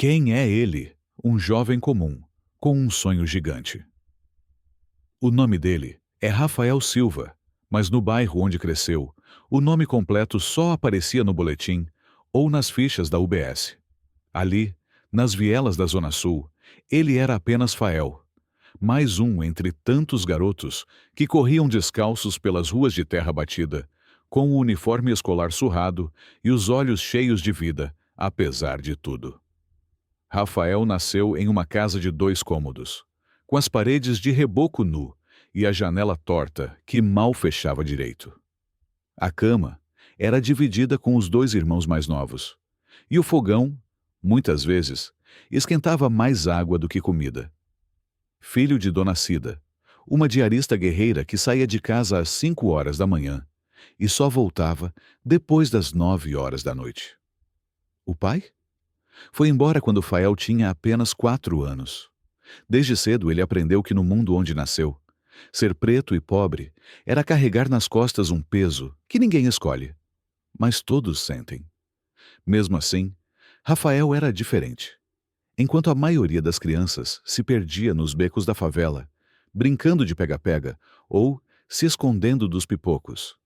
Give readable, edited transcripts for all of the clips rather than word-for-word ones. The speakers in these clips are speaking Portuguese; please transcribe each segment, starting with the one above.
Quem é ele? Um jovem comum, com um sonho gigante. O nome dele é Rafael Silva, mas no bairro onde cresceu, o nome completo só aparecia no boletim ou nas fichas da UBS. Ali, nas vielas da Zona Sul, ele era apenas Fael, mais um entre tantos garotos que corriam descalços pelas ruas de terra batida, com o uniforme escolar surrado e os olhos cheios de vida, apesar de tudo. Rafael nasceu em uma casa de 2 cômodos, com as paredes de reboco nu e a janela torta que mal fechava direito. A cama era dividida com os 2 irmãos mais novos, e o fogão, muitas vezes, esquentava mais água do que comida. Filho de Dona Cida, uma diarista guerreira que saía de casa às 5 horas da manhã e só voltava depois das 9 horas da noite. O pai? Foi embora quando Fael tinha apenas 4 anos. Desde cedo ele aprendeu que no mundo onde nasceu, ser preto e pobre era carregar nas costas um peso que ninguém escolhe, mas todos sentem. Mesmo assim, Rafael era diferente. Enquanto a maioria das crianças se perdia nos becos da favela, brincando de pega-pega ou se escondendo dos pipocos,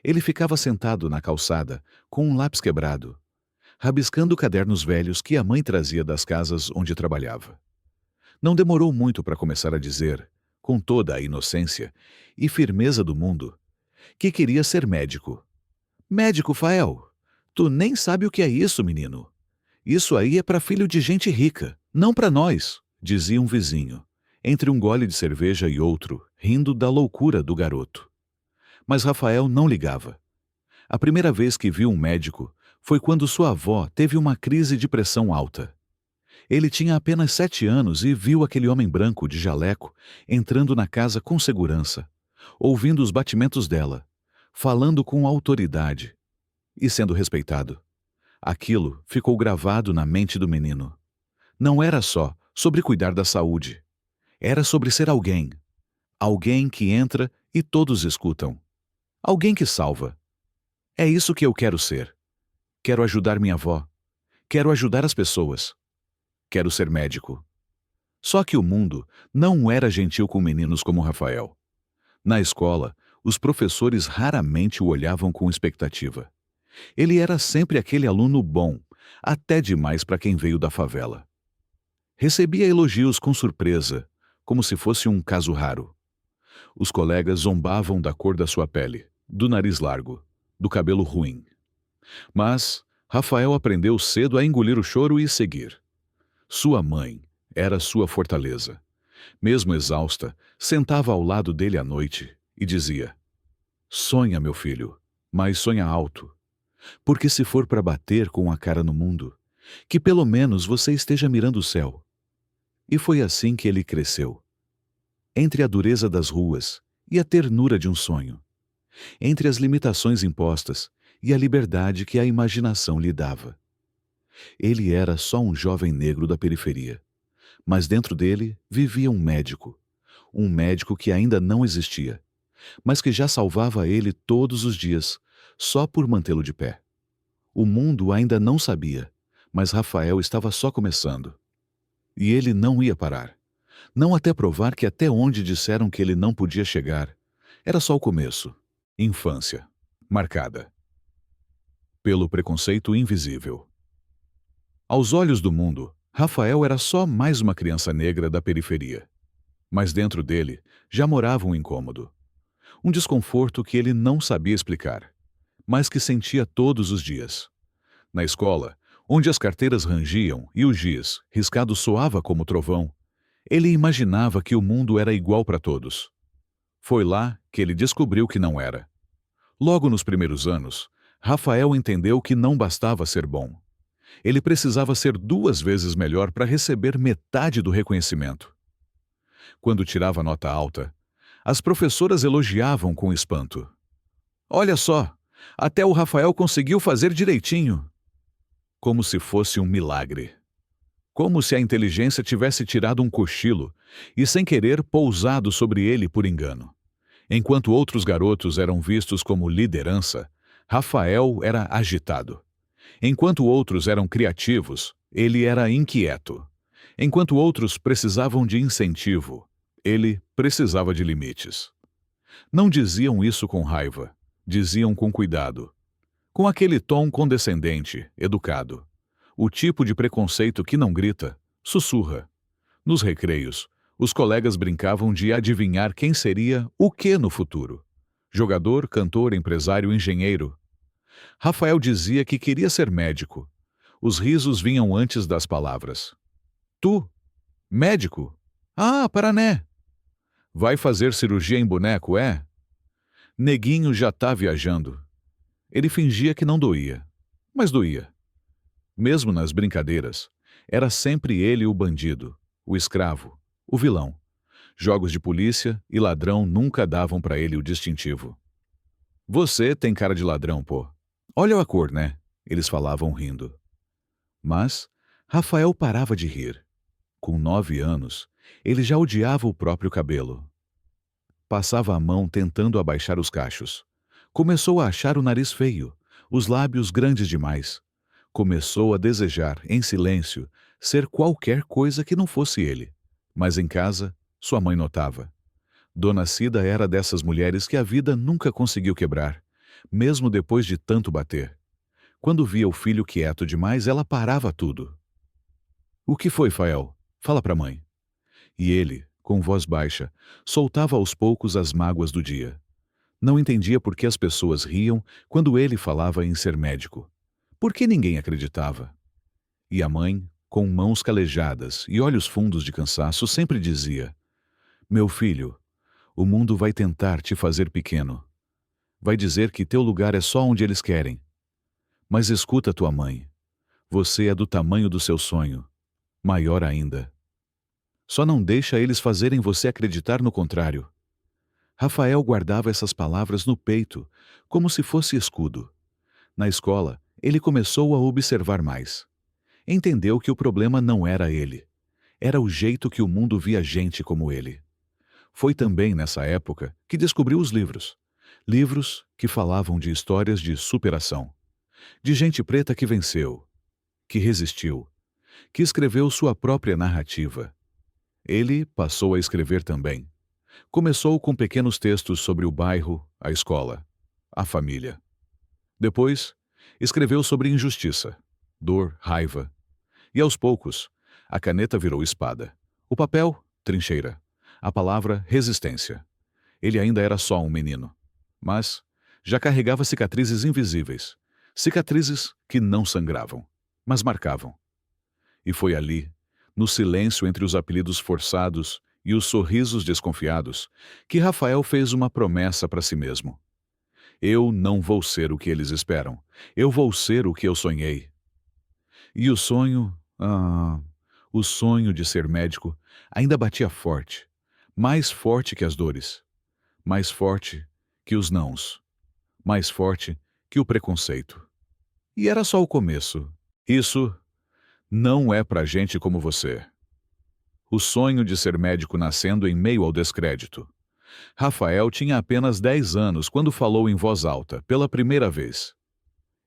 ele ficava sentado na calçada com um lápis quebrado, rabiscando cadernos velhos que a mãe trazia das casas onde trabalhava. Não demorou muito para começar a dizer, com toda a inocência e firmeza do mundo, que queria ser médico. Médico, Fael? Tu nem sabe o que é isso, menino. Isso aí é para filho de gente rica, não para nós, dizia um vizinho, entre um gole de cerveja e outro, rindo da loucura do garoto. Mas Rafael não ligava. A primeira vez que viu um médico foi quando sua avó teve uma crise de pressão alta. Ele tinha apenas 7 anos e viu aquele homem branco de jaleco entrando na casa com segurança, ouvindo os batimentos dela, falando com autoridade e sendo respeitado. Aquilo ficou gravado na mente do menino. Não era só sobre cuidar da saúde. Era sobre ser alguém. Alguém que entra e todos escutam. Alguém que salva. É isso que eu quero ser. Quero ajudar minha avó. Quero ajudar as pessoas. Quero ser médico. Só que o mundo não era gentil com meninos como Rafael. Na escola, os professores raramente o olhavam com expectativa. Ele era sempre aquele aluno bom, até demais para quem veio da favela. Recebia elogios com surpresa, como se fosse um caso raro. Os colegas zombavam da cor da sua pele, do nariz largo, do cabelo ruim. Mas Rafael aprendeu cedo a engolir o choro e seguir. Sua mãe era sua fortaleza. Mesmo exausta, sentava ao lado dele à noite e dizia: "Sonha, meu filho, mas sonha alto. Porque se for para bater com a cara no mundo, que pelo menos você esteja mirando o céu." E foi assim que ele cresceu. Entre a dureza das ruas e a ternura de um sonho. Entre as limitações impostas e a liberdade que a imaginação lhe dava. Ele era só um jovem negro da periferia, mas dentro dele vivia um médico que ainda não existia, mas que já salvava ele todos os dias, só por mantê-lo de pé. O mundo ainda não sabia, mas Rafael estava só começando. E ele não ia parar. Não até provar que até onde disseram que ele não podia chegar, era só o começo. Infância, marcada pelo preconceito invisível. Aos olhos do mundo, Rafael era só mais uma criança negra da periferia. Mas dentro dele já morava um incômodo. Um desconforto que ele não sabia explicar, mas que sentia todos os dias. Na escola, onde as carteiras rangiam e o giz, riscado, soava como trovão, ele imaginava que o mundo era igual para todos. Foi lá que ele descobriu que não era. Logo nos primeiros anos, Rafael entendeu que não bastava ser bom. Ele precisava ser 2 vezes melhor para receber metade do reconhecimento. Quando tirava nota alta, as professoras elogiavam com espanto. "Olha só, até o Rafael conseguiu fazer direitinho." Como se fosse um milagre. Como se a inteligência tivesse tirado um cochilo e, sem querer, pousado sobre ele por engano. Enquanto outros garotos eram vistos como liderança, Rafael era agitado. Enquanto outros eram criativos, ele era inquieto. Enquanto outros precisavam de incentivo, ele precisava de limites. Não diziam isso com raiva, diziam com cuidado, com aquele tom condescendente, educado. O tipo de preconceito que não grita, sussurra. Nos recreios, os colegas brincavam de adivinhar quem seria o quê no futuro. Jogador, cantor, empresário, engenheiro. Rafael dizia que queria ser médico. Os risos vinham antes das palavras. Tu? Médico? Ah, parané! Vai fazer cirurgia em boneco, é? Neguinho já tá viajando. Ele fingia que não doía, mas doía. Mesmo nas brincadeiras, era sempre ele o bandido, o escravo, o vilão. Jogos de polícia e ladrão nunca davam para ele o distintivo. Você tem cara de ladrão, pô. Olha a cor, né? Eles falavam rindo. Mas Rafael parava de rir. Com 9 anos, ele já odiava o próprio cabelo. Passava a mão tentando abaixar os cachos. Começou a achar o nariz feio, os lábios grandes demais. Começou a desejar, em silêncio, ser qualquer coisa que não fosse ele. Mas em casa, sua mãe notava. Dona Cida era dessas mulheres que a vida nunca conseguiu quebrar, mesmo depois de tanto bater. Quando via o filho quieto demais, ela parava tudo. O que foi, Fael? Fala pra mãe. E ele, com voz baixa, soltava aos poucos as mágoas do dia. Não entendia por que as pessoas riam quando ele falava em ser médico. Por que ninguém acreditava? E a mãe, com mãos calejadas e olhos fundos de cansaço, sempre dizia: Meu filho, o mundo vai tentar te fazer pequeno. Vai dizer que teu lugar é só onde eles querem. Mas escuta tua mãe. Você é do tamanho do seu sonho. Maior ainda. Só não deixa eles fazerem você acreditar no contrário. Rafael guardava essas palavras no peito, como se fosse escudo. Na escola, ele começou a observar mais. Entendeu que o problema não era ele. Era o jeito que o mundo via gente como ele. Foi também nessa época que descobriu os livros. Livros que falavam de histórias de superação. De gente preta que venceu, que resistiu, que escreveu sua própria narrativa. Ele passou a escrever também. Começou com pequenos textos sobre o bairro, a escola, a família. Depois, escreveu sobre injustiça, dor, raiva. E aos poucos, a caneta virou espada. O papel, trincheira. A palavra, resistência. Ele ainda era só um menino. Mas já carregava cicatrizes invisíveis. Cicatrizes que não sangravam, mas marcavam. E foi ali, no silêncio entre os apelidos forçados e os sorrisos desconfiados, que Rafael fez uma promessa para si mesmo. Eu não vou ser o que eles esperam. Eu vou ser o que eu sonhei. E o sonho, o sonho de ser médico ainda batia forte, mais forte que as dores, mais forte que os nãos, mais forte que o preconceito. E era só o começo. Isso não é pra gente como você. O sonho de ser médico nascendo em meio ao descrédito. Rafael tinha apenas 10 anos quando falou em voz alta, pela primeira vez.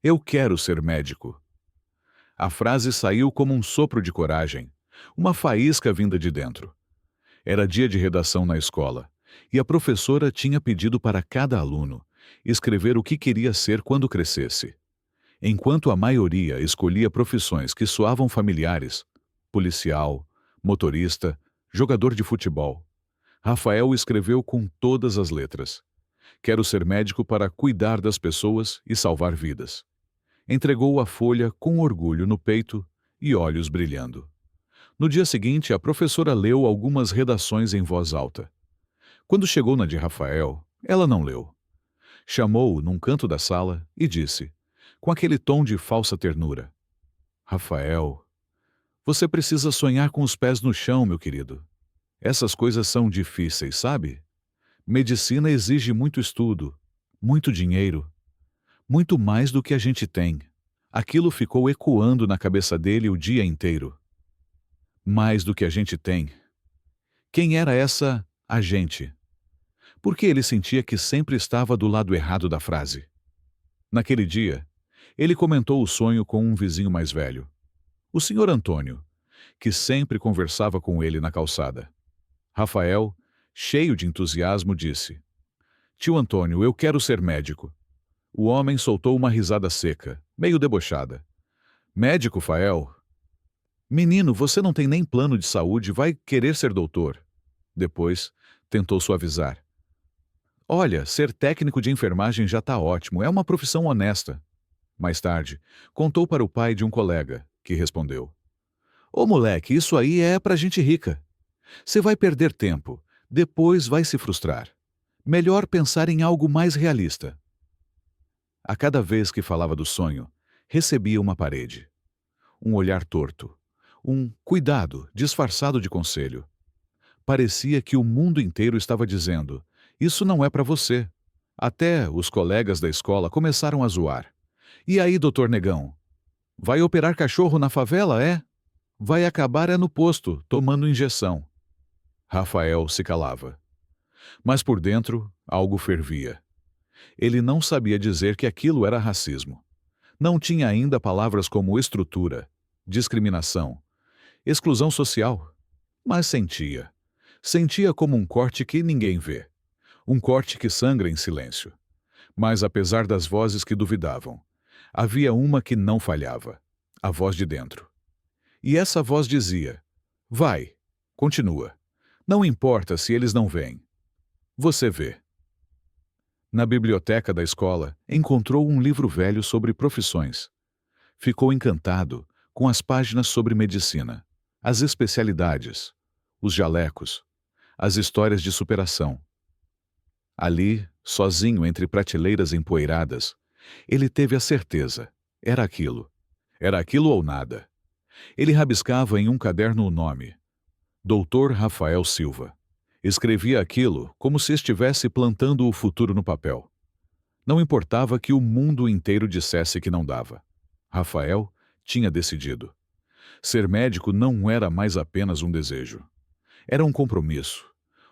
Eu quero ser médico. A frase saiu como um sopro de coragem, uma faísca vinda de dentro. Era dia de redação na escola, e a professora tinha pedido para cada aluno escrever o que queria ser quando crescesse. Enquanto a maioria escolhia profissões que soavam familiares, policial, motorista, jogador de futebol, Rafael escreveu com todas as letras. Quero ser médico para cuidar das pessoas e salvar vidas. Entregou a folha com orgulho no peito e olhos brilhando. No dia seguinte, a professora leu algumas redações em voz alta. Quando chegou na de Rafael, ela não leu. Chamou-o num canto da sala e disse, com aquele tom de falsa ternura: Rafael, você precisa sonhar com os pés no chão, meu querido. Essas coisas são difíceis, sabe? Medicina exige muito estudo, muito dinheiro, muito mais do que a gente tem. Aquilo ficou ecoando na cabeça dele o dia inteiro. Mais do que a gente tem. Quem era essa a gente? Porque ele sentia que sempre estava do lado errado da frase. Naquele dia, Ele comentou o sonho com um vizinho mais velho, o senhor Antônio, que sempre conversava com ele na calçada. Rafael, cheio de entusiasmo, disse: Tio Antônio, eu quero ser médico. O homem soltou uma risada seca, meio debochada. Médico, Fael? Menino, você não tem nem plano de saúde, vai querer ser doutor. Depois, tentou suavizar. Olha, ser técnico de enfermagem já está ótimo, é uma profissão honesta. Mais tarde, contou para o pai de um colega, que respondeu: Ô moleque, isso aí é pra gente rica. Você vai perder tempo, depois vai se frustrar. Melhor pensar em algo mais realista. A cada vez que falava do sonho, recebia uma parede, um olhar torto, um cuidado disfarçado de conselho. Parecia que o mundo inteiro estava dizendo: Isso não é para você. Até os colegas da escola começaram a zoar. E aí, doutor Negão? Vai operar cachorro na favela, é? Vai acabar no posto, tomando injeção. Rafael se calava. Mas por dentro, algo fervia. Ele não sabia dizer que aquilo era racismo. Não tinha ainda palavras como estrutura, discriminação, exclusão social. Mas sentia. Sentia como um corte que ninguém vê. Um corte que sangra em silêncio. Mas apesar das vozes que duvidavam, havia uma que não falhava, a voz de dentro. E essa voz dizia: Vai, continua. Não importa se eles não veem. Você vê. Na biblioteca da escola, encontrou um livro velho sobre profissões. Ficou encantado com as páginas sobre medicina, as especialidades, os jalecos, as histórias de superação. Ali, sozinho entre prateleiras empoeiradas, ele teve a certeza: era aquilo. Era aquilo ou nada. Ele rabiscava em um caderno o nome: Doutor Rafael Silva. Escrevia aquilo como se estivesse plantando o futuro no papel. Não importava que o mundo inteiro dissesse que não dava. Rafael tinha decidido. Ser médico não era mais apenas um desejo. Era um compromisso,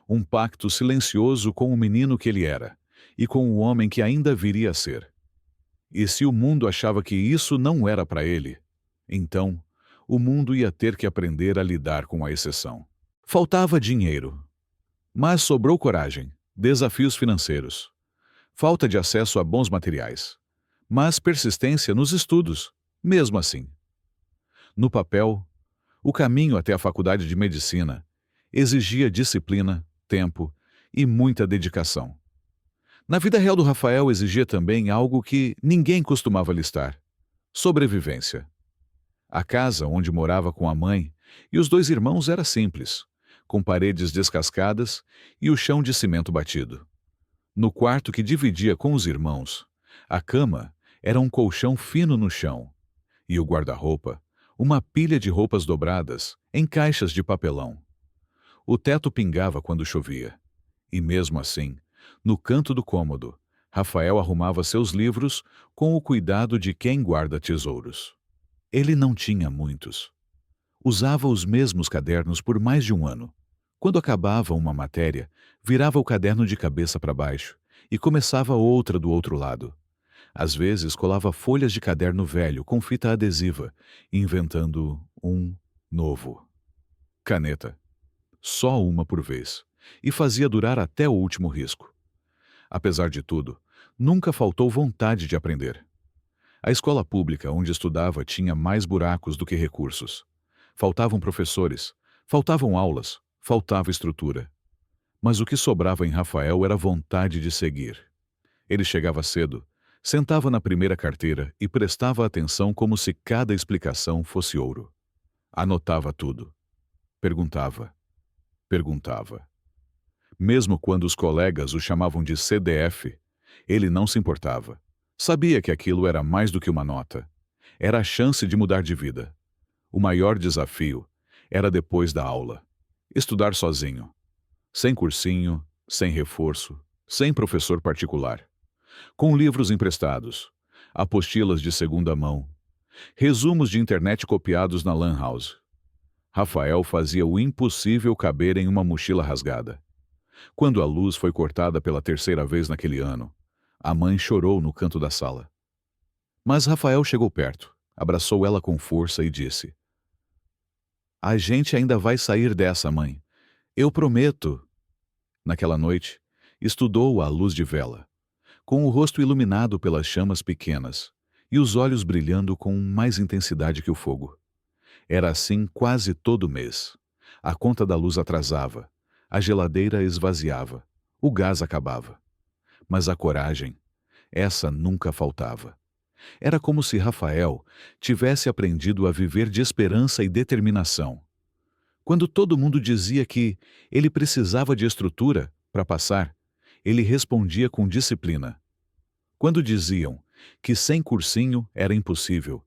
um pacto silencioso com o menino que ele era e com o homem que ainda viria a ser. E se o mundo achava que isso não era para ele, então o mundo ia ter que aprender a lidar com a exceção. Faltava dinheiro. Mas sobrou coragem, desafios financeiros, falta de acesso a bons materiais, mas persistência nos estudos, mesmo assim. No papel, o caminho até a faculdade de medicina exigia disciplina, tempo e muita dedicação. Na vida real do Rafael exigia também algo que ninguém costumava listar: sobrevivência. A casa onde morava com a mãe e os 2 irmãos era simples, com paredes descascadas e o chão de cimento batido. No quarto que dividia com os irmãos, a cama era um colchão fino no chão, e o guarda-roupa, uma pilha de roupas dobradas em caixas de papelão. O teto pingava quando chovia, e mesmo assim, no canto do cômodo, Rafael arrumava seus livros com o cuidado de quem guarda tesouros. Ele não tinha muitos. Usava os mesmos cadernos por mais de um ano. Quando acabava uma matéria, virava o caderno de cabeça para baixo e começava outra do outro lado. Às vezes colava folhas de caderno velho com fita adesiva, inventando um novo. Caneta. Só uma por vez. E fazia durar até o último risco. Apesar de tudo, nunca faltou vontade de aprender. A escola pública onde estudava tinha mais buracos do que recursos. Faltavam professores, faltavam aulas, faltava estrutura. Mas o que sobrava em Rafael era vontade de seguir. Ele chegava cedo, sentava na primeira carteira e prestava atenção como se cada explicação fosse ouro. Anotava tudo. Perguntava. Perguntava. Mesmo quando os colegas o chamavam de CDF, ele não se importava. Sabia que aquilo era mais do que uma nota. Era a chance de mudar de vida. O maior desafio era depois da aula. Estudar sozinho. Sem cursinho, sem reforço, sem professor particular. Com livros emprestados, apostilas de segunda mão, resumos de internet copiados na Lan House. Rafael fazia o impossível caber em uma mochila rasgada. Quando a luz foi cortada pela terceira vez naquele ano, a mãe chorou no canto da sala. Mas Rafael chegou perto, abraçou ela com força e disse: "A gente ainda vai sair dessa, mãe. Eu prometo." Naquela noite, estudou à luz de vela, com o rosto iluminado pelas chamas pequenas e os olhos brilhando com mais intensidade que o fogo. Era assim quase todo mês. A conta da luz atrasava, a geladeira esvaziava, o gás acabava. Mas a coragem, essa nunca faltava. Era como se Rafael tivesse aprendido a viver de esperança e determinação. Quando todo mundo dizia que ele precisava de estrutura para passar, ele respondia com disciplina. Quando diziam que sem cursinho era impossível,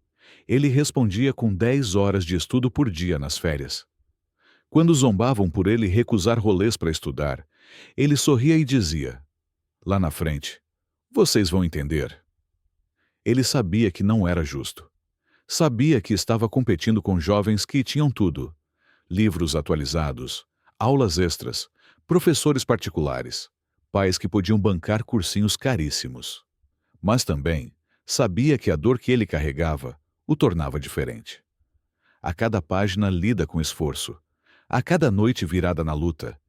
ele respondia com 10 horas de estudo por dia nas férias. Quando zombavam por ele recusar rolês para estudar, ele sorria e dizia: "Lá na frente, vocês vão entender." Ele sabia que não era justo. Sabia que estava competindo com jovens que tinham tudo: livros atualizados, aulas extras, professores particulares, pais que podiam bancar cursinhos caríssimos. Mas também sabia que a dor que ele carregava o tornava diferente. A cada página lida com esforço, a cada noite virada na luta,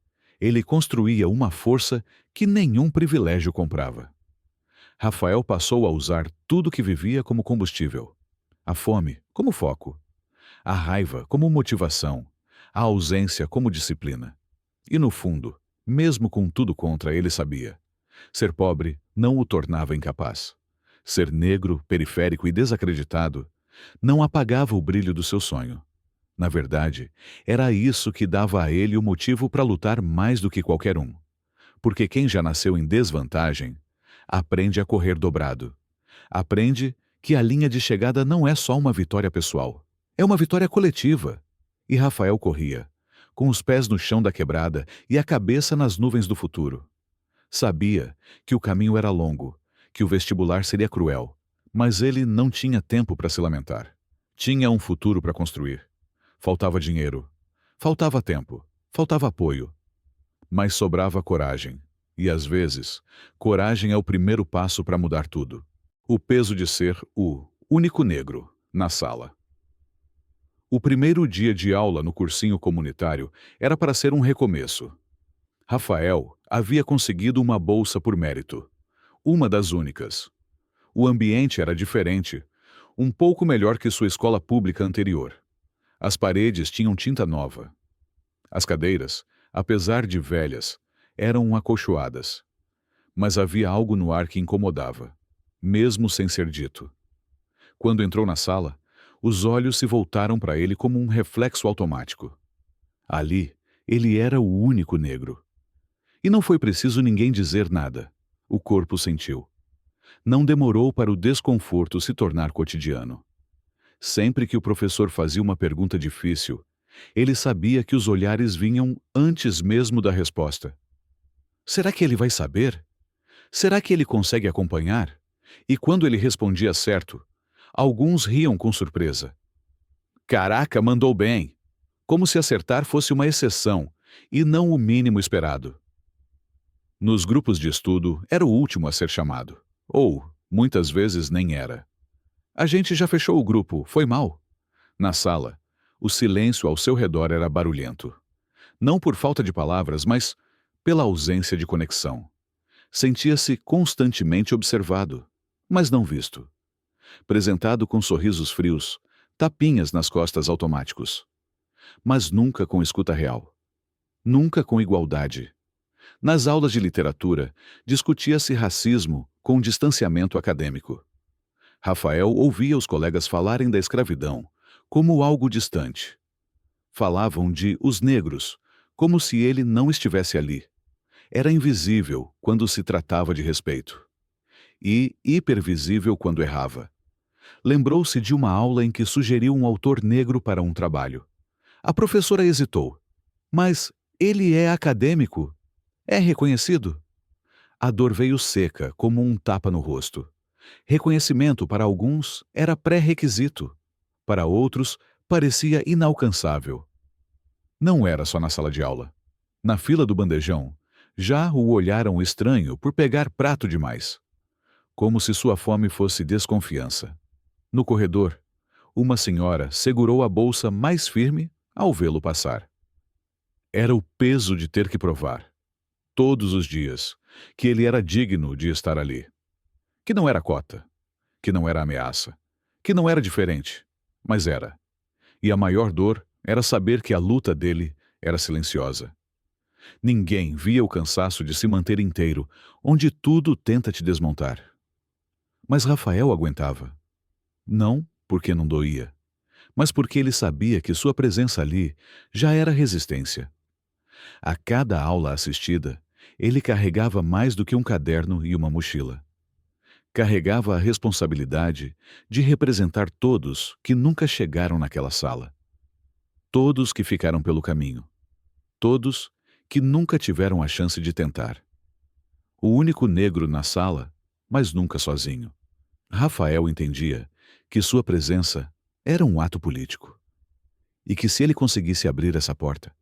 ele construía uma força que nenhum privilégio comprava. Rafael passou a usar tudo que vivia como combustível: a fome como foco, a raiva como motivação, a ausência como disciplina. E no fundo, mesmo com tudo contra, ele sabia: ser pobre não o tornava incapaz. Ser negro, periférico e desacreditado não apagava o brilho do seu sonho. Na verdade, era isso que dava a ele o motivo para lutar mais do que qualquer um. Porque quem já nasceu em desvantagem aprende a correr dobrado. Aprende que a linha de chegada não é só uma vitória pessoal, é uma vitória coletiva. E Rafael corria, com os pés no chão da quebrada e a cabeça nas nuvens do futuro. Sabia que o caminho era longo, que o vestibular seria cruel, mas ele não tinha tempo para se lamentar. Tinha um futuro para construir. Faltava dinheiro, faltava tempo, faltava apoio, mas sobrava coragem. E às vezes, coragem é o primeiro passo para mudar tudo. O peso de ser o único negro na sala. O primeiro dia de aula no cursinho comunitário era para ser um recomeço. Rafael havia conseguido uma bolsa por mérito, uma das únicas. O ambiente era diferente, um pouco melhor que sua escola pública anterior. As paredes tinham tinta nova. As cadeiras, apesar de velhas, eram acolchoadas. Mas havia algo no ar que incomodava, mesmo sem ser dito. Quando entrou na sala, os olhos se voltaram para ele como um reflexo automático. Ali, ele era o único negro. E não foi preciso ninguém dizer nada. O corpo sentiu. Não demorou para o desconforto se tornar cotidiano. Sempre que o professor fazia uma pergunta difícil, ele sabia que os olhares vinham antes mesmo da resposta. Será que ele vai saber? Será que ele consegue acompanhar? E quando ele respondia certo, alguns riam com surpresa. Caraca, mandou bem! Como se acertar fosse uma exceção e não o mínimo esperado. Nos grupos de estudo, era o último a ser chamado. Ou, muitas vezes, nem era. A gente já fechou o grupo, foi mal. Na sala, o silêncio ao seu redor era barulhento. Não por falta de palavras, mas pela ausência de conexão. Sentia-se constantemente observado, mas não visto. Apresentado com sorrisos frios, tapinhas nas costas automáticos. Mas nunca com escuta real. Nunca com igualdade. Nas aulas de literatura, discutia-se racismo com distanciamento acadêmico. Rafael ouvia os colegas falarem da escravidão como algo distante. Falavam de os negros, como se ele não estivesse ali. Era invisível quando se tratava de respeito. E hipervisível quando errava. Lembrou-se de uma aula em que sugeriu um autor negro para um trabalho. A professora hesitou. Mas ele é acadêmico? É reconhecido? A dor veio seca, como um tapa no rosto. Reconhecimento para alguns era pré-requisito. Para outros, parecia inalcançável. Não era só na sala de aula. Na fila do bandejão, já o olharam estranho por pegar prato demais. como se sua fome fosse desconfiança. No corredor, uma senhora segurou a bolsa mais firme ao vê-lo passar. Era o peso de ter que provar, todos os dias, que ele era digno de estar ali. Que não era cota, que não era ameaça, que não era diferente, mas era. E a maior dor era saber que a luta dele era silenciosa. Ninguém via o cansaço de se manter inteiro, onde tudo tenta te desmontar. Mas Rafael aguentava. Não porque não doía, mas porque ele sabia que sua presença ali já era resistência. A cada aula assistida, ele carregava mais do que um caderno e uma mochila. Carregava a responsabilidade de representar todos que nunca chegaram naquela sala. Todos que ficaram pelo caminho. Todos que nunca tiveram a chance de tentar. O único negro na sala, mas nunca sozinho. Rafael entendia que sua presença era um ato político. E que se ele conseguisse abrir essa porta,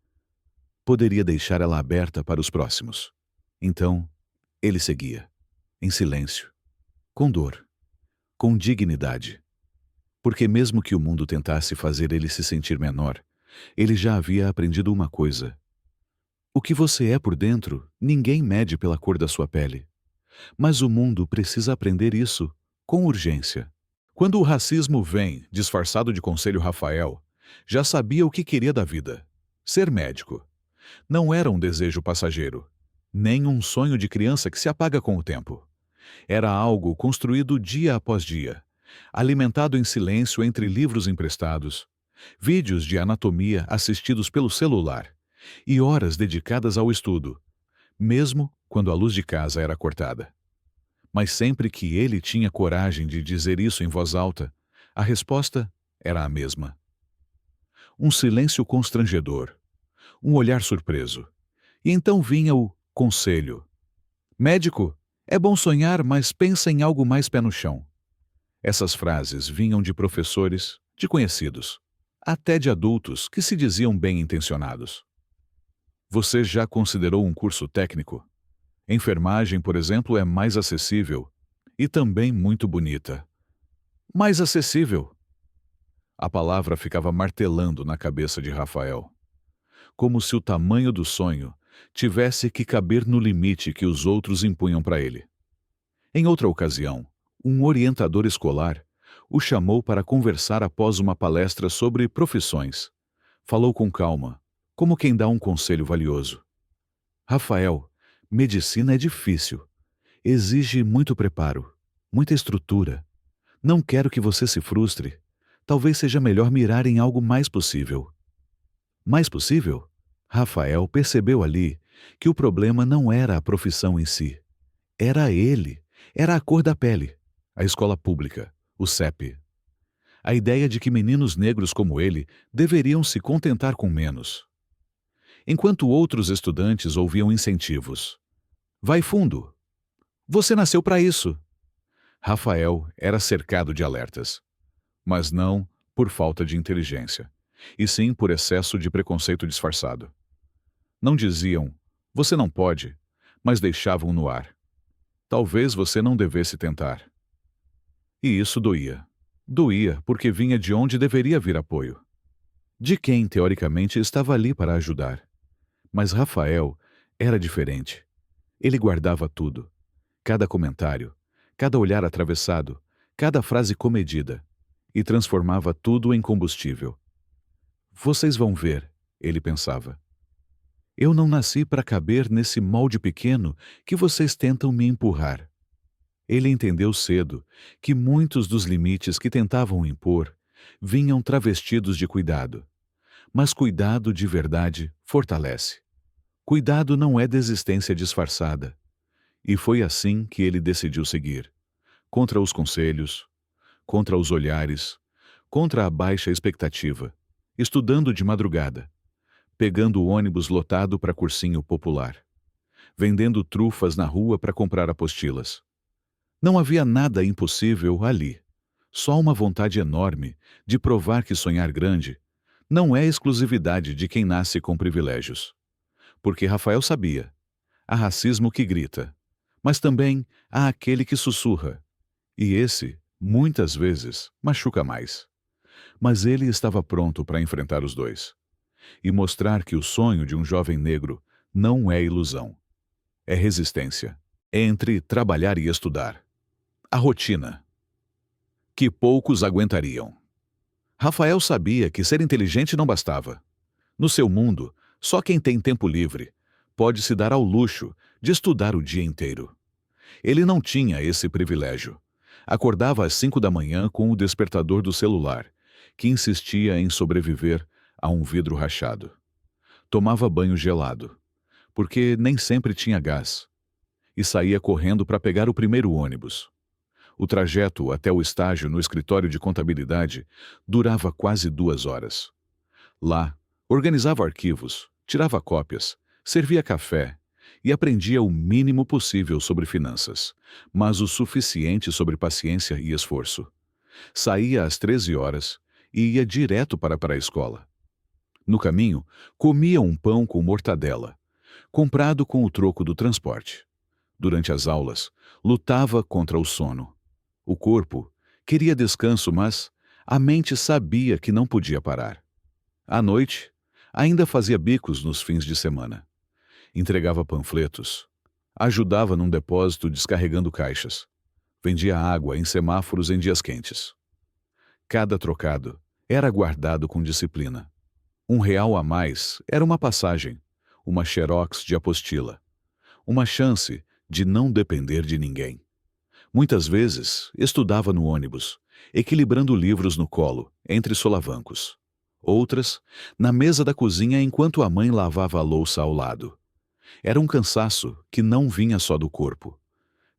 poderia deixar ela aberta para os próximos. Então, ele seguia, em silêncio, com dor, com dignidade. Porque mesmo que o mundo tentasse fazer ele se sentir menor, ele já havia aprendido uma coisa. O que você é por dentro, ninguém mede pela cor da sua pele. Mas o mundo precisa aprender isso, com urgência. Quando o racismo vem, disfarçado de Conselho Rafael, já sabia o que queria da vida. Ser médico. Não era um desejo passageiro, nem um sonho de criança que se apaga com o tempo. Era algo construído dia após dia, alimentado em silêncio entre livros emprestados, vídeos de anatomia assistidos pelo celular e horas dedicadas ao estudo, mesmo quando a luz de casa era cortada. Mas sempre que ele tinha coragem de dizer isso em voz alta, a resposta era a mesma. Um silêncio constrangedor, um olhar surpreso. E então vinha o conselho. Médico, é bom sonhar, mas pensa em algo mais pé no chão. Essas frases vinham de professores, de conhecidos, até de adultos que se diziam bem-intencionados. Você já considerou um curso técnico? Enfermagem, por exemplo, é mais acessível e também muito bonita. Mais acessível. A palavra ficava martelando na cabeça de Rafael, como se o tamanho do sonho tivesse que caber no limite que os outros impunham para ele. Em outra ocasião, um orientador escolar o chamou para conversar após uma palestra sobre profissões. Falou com calma, como quem dá um conselho valioso. Rafael, medicina é difícil. Exige muito preparo, muita estrutura. Não quero que você se frustre. Talvez seja melhor mirar em algo mais possível. Mais possível? Rafael percebeu ali que o problema não era a profissão em si. Era ele. Era a cor da pele. A escola pública. O CEP. A ideia de que meninos negros como ele deveriam se contentar com menos. Enquanto outros estudantes ouviam incentivos. Vai fundo. Você nasceu para isso. Rafael era cercado de alertas. Mas não por falta de inteligência, e sim por excesso de preconceito disfarçado. Não diziam, você não pode, mas deixavam no ar. Talvez você não devesse tentar. E isso doía. Doía porque vinha de onde deveria vir apoio. De quem, teoricamente, estava ali para ajudar. Mas Rafael era diferente. Ele guardava tudo. Cada comentário, cada olhar atravessado, cada frase comedida. E transformava tudo em combustível. Vocês vão ver, ele pensava. Eu não nasci para caber nesse molde pequeno que vocês tentam me empurrar. Ele entendeu cedo que muitos dos limites que tentavam impor vinham travestidos de cuidado. Mas cuidado de verdade fortalece. Cuidado não é desistência disfarçada. E foi assim que ele decidiu seguir. Contra os conselhos, contra os olhares, contra a baixa expectativa, estudando de madrugada, pegando o ônibus lotado para cursinho popular, vendendo trufas na rua para comprar apostilas. Não havia nada impossível ali, só uma vontade enorme de provar que sonhar grande não é exclusividade de quem nasce com privilégios. Porque Rafael sabia, há racismo que grita, mas também há aquele que sussurra, E esse, muitas vezes, machuca mais. Mas ele estava pronto para enfrentar os dois e mostrar que o sonho de um jovem negro não é ilusão, é resistência. Entre trabalhar e estudar. A rotina, que poucos aguentariam. Rafael sabia que ser inteligente não bastava. No seu mundo, só quem tem tempo livre pode se dar ao luxo de estudar o dia inteiro. Ele não tinha esse privilégio. Acordava às 5 da manhã com o despertador do celular, que insistia em sobreviver a um vidro rachado. Tomava banho gelado, porque nem sempre tinha gás, e saía correndo para pegar o primeiro ônibus. O trajeto até o estágio no escritório de contabilidade durava quase 2 horas. Lá, organizava arquivos, tirava cópias, servia café e aprendia o mínimo possível sobre finanças, mas o suficiente sobre paciência e esforço. Saía às 13 horas e ia direto para a pré-escola. No caminho, comia um pão com mortadela, comprado com o troco do transporte. Durante as aulas, lutava contra o sono. O corpo queria descanso, mas a mente sabia que não podia parar. À noite, ainda fazia bicos nos fins de semana. Entregava panfletos. Ajudava num depósito descarregando caixas. Vendia água em semáforos em dias quentes. Cada trocado era guardado com disciplina. R$ 1 a mais era uma passagem, uma xerox de apostila, uma chance de não depender de ninguém. Muitas vezes, estudava no ônibus, equilibrando livros no colo, entre solavancos. Outras, na mesa da cozinha enquanto a mãe lavava a louça ao lado. Era um cansaço que não vinha só do corpo.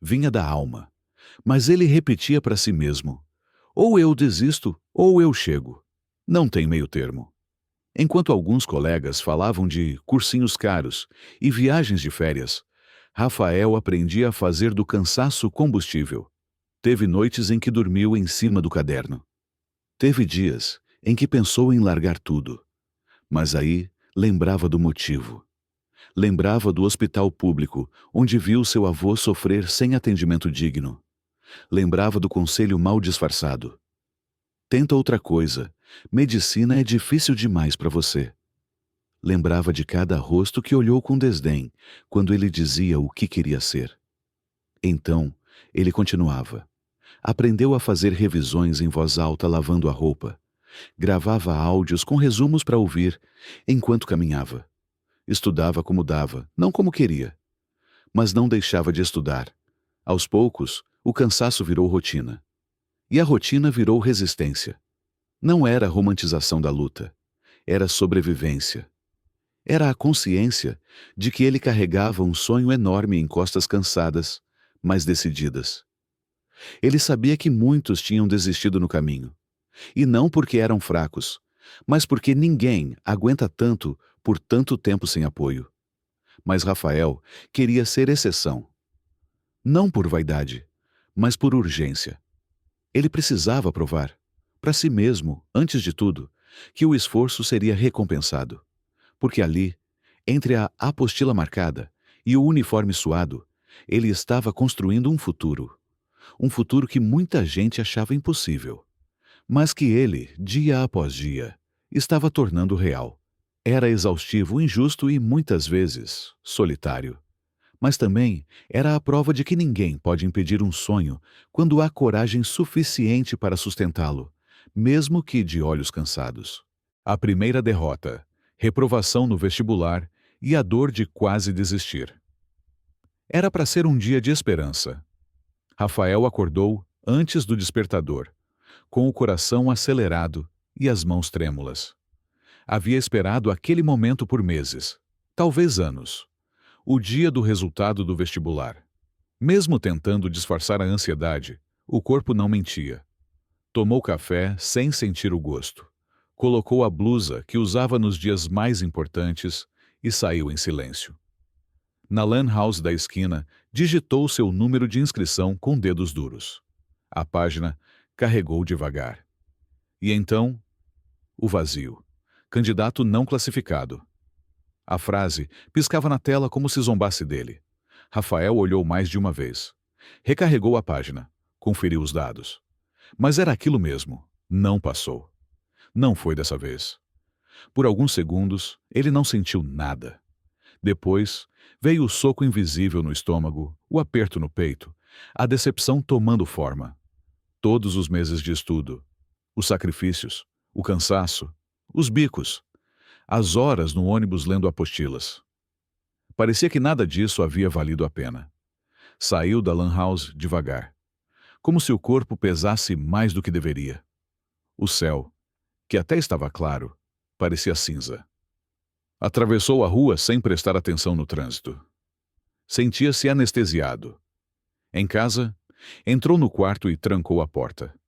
Vinha da alma. Mas ele repetia para si mesmo: ou eu desisto, ou eu chego. Não tem meio termo. Enquanto alguns colegas falavam de cursinhos caros e viagens de férias, Rafael aprendia a fazer do cansaço combustível. Teve noites em que dormiu em cima do caderno. Teve dias em que pensou em largar tudo. Mas aí lembrava do motivo. Lembrava do hospital público, onde viu seu avô sofrer sem atendimento digno. Lembrava do conselho mal disfarçado: tenta outra coisa, medicina é difícil demais para você. Lembrava de cada rosto que olhou com desdém quando ele dizia o que queria ser. Então, ele continuava. Aprendeu a fazer revisões em voz alta lavando a roupa. Gravava áudios com resumos para ouvir enquanto caminhava. Estudava como dava, não como queria. Mas não deixava de estudar. Aos poucos, o cansaço virou rotina. E a rotina virou resistência. Não era romantização da luta. Era sobrevivência. Era a consciência de que ele carregava um sonho enorme em costas cansadas, mas decididas. Ele sabia que muitos tinham desistido no caminho. E não porque eram fracos, mas porque ninguém aguenta tanto por tanto tempo sem apoio. Mas Rafael queria ser exceção. Não por vaidade, mas por urgência. Ele precisava provar, para si mesmo, antes de tudo, que o esforço seria recompensado. Porque ali, entre a apostila marcada e o uniforme suado, ele estava construindo um futuro. Um futuro que muita gente achava impossível. Mas que ele, dia após dia, estava tornando real. Era exaustivo, injusto e, muitas vezes, solitário. Mas também era a prova de que ninguém pode impedir um sonho quando há coragem suficiente para sustentá-lo, mesmo que de olhos cansados. A primeira derrota, reprovação no vestibular e a dor de quase desistir. Era para ser um dia de esperança. Rafael acordou antes do despertador, com o coração acelerado e as mãos trêmulas. Havia esperado aquele momento por meses, talvez anos. O dia do resultado do vestibular. Mesmo tentando disfarçar a ansiedade, o corpo não mentia. Tomou café sem sentir o gosto. Colocou a blusa que usava nos dias mais importantes e saiu em silêncio. Na lan house da esquina, digitou seu número de inscrição com dedos duros. A página carregou devagar. E então, o vazio. Candidato não classificado. A frase piscava na tela como se zombasse dele. Rafael olhou mais de uma vez. Recarregou a página. Conferiu os dados. Mas era aquilo mesmo. Não passou. Não foi dessa vez. Por alguns segundos, ele não sentiu nada. Depois, veio o soco invisível no estômago, o aperto no peito, a decepção tomando forma. Todos os meses de estudo, os sacrifícios, o cansaço, os bicos, as horas no ônibus lendo apostilas. Parecia que nada disso havia valido a pena. Saiu da lan house devagar, como se o corpo pesasse mais do que deveria. O céu, que até estava claro, parecia cinza. Atravessou a rua sem prestar atenção no trânsito. Sentia-se anestesiado. Em casa, entrou no quarto e trancou a porta.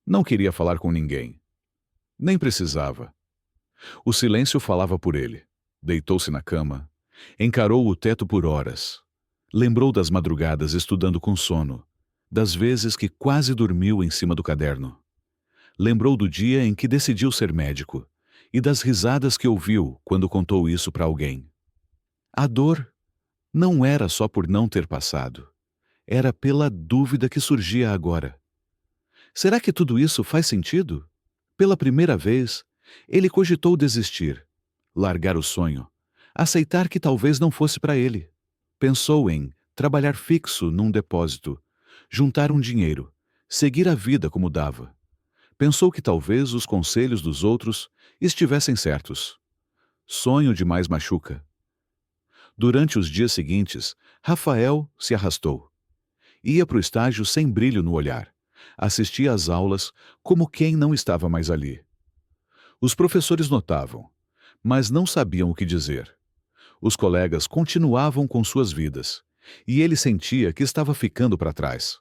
Não queria falar com ninguém. Nem precisava. O silêncio falava por ele. Deitou-se na cama. Encarou o teto por horas. Lembrou das madrugadas estudando com sono, das vezes que quase dormiu em cima do caderno. Lembrou do dia em que decidiu ser médico e das risadas que ouviu quando contou isso para alguém. A dor não era só por não ter passado. Era pela dúvida que surgia agora. Será que tudo isso faz sentido? Pela primeira vez, ele cogitou desistir, largar o sonho, aceitar que talvez não fosse para ele. Pensou em trabalhar fixo num depósito, juntar um dinheiro, seguir a vida como dava. Pensou que talvez os conselhos dos outros estivessem certos. Sonho demais machuca. Durante os dias seguintes, Rafael se arrastou. Ia para o estágio sem brilho no olhar. Assistia às aulas como quem não estava mais ali. Os professores notavam, mas não sabiam o que dizer. Os colegas continuavam com suas vidas, e ele sentia que estava ficando para trás.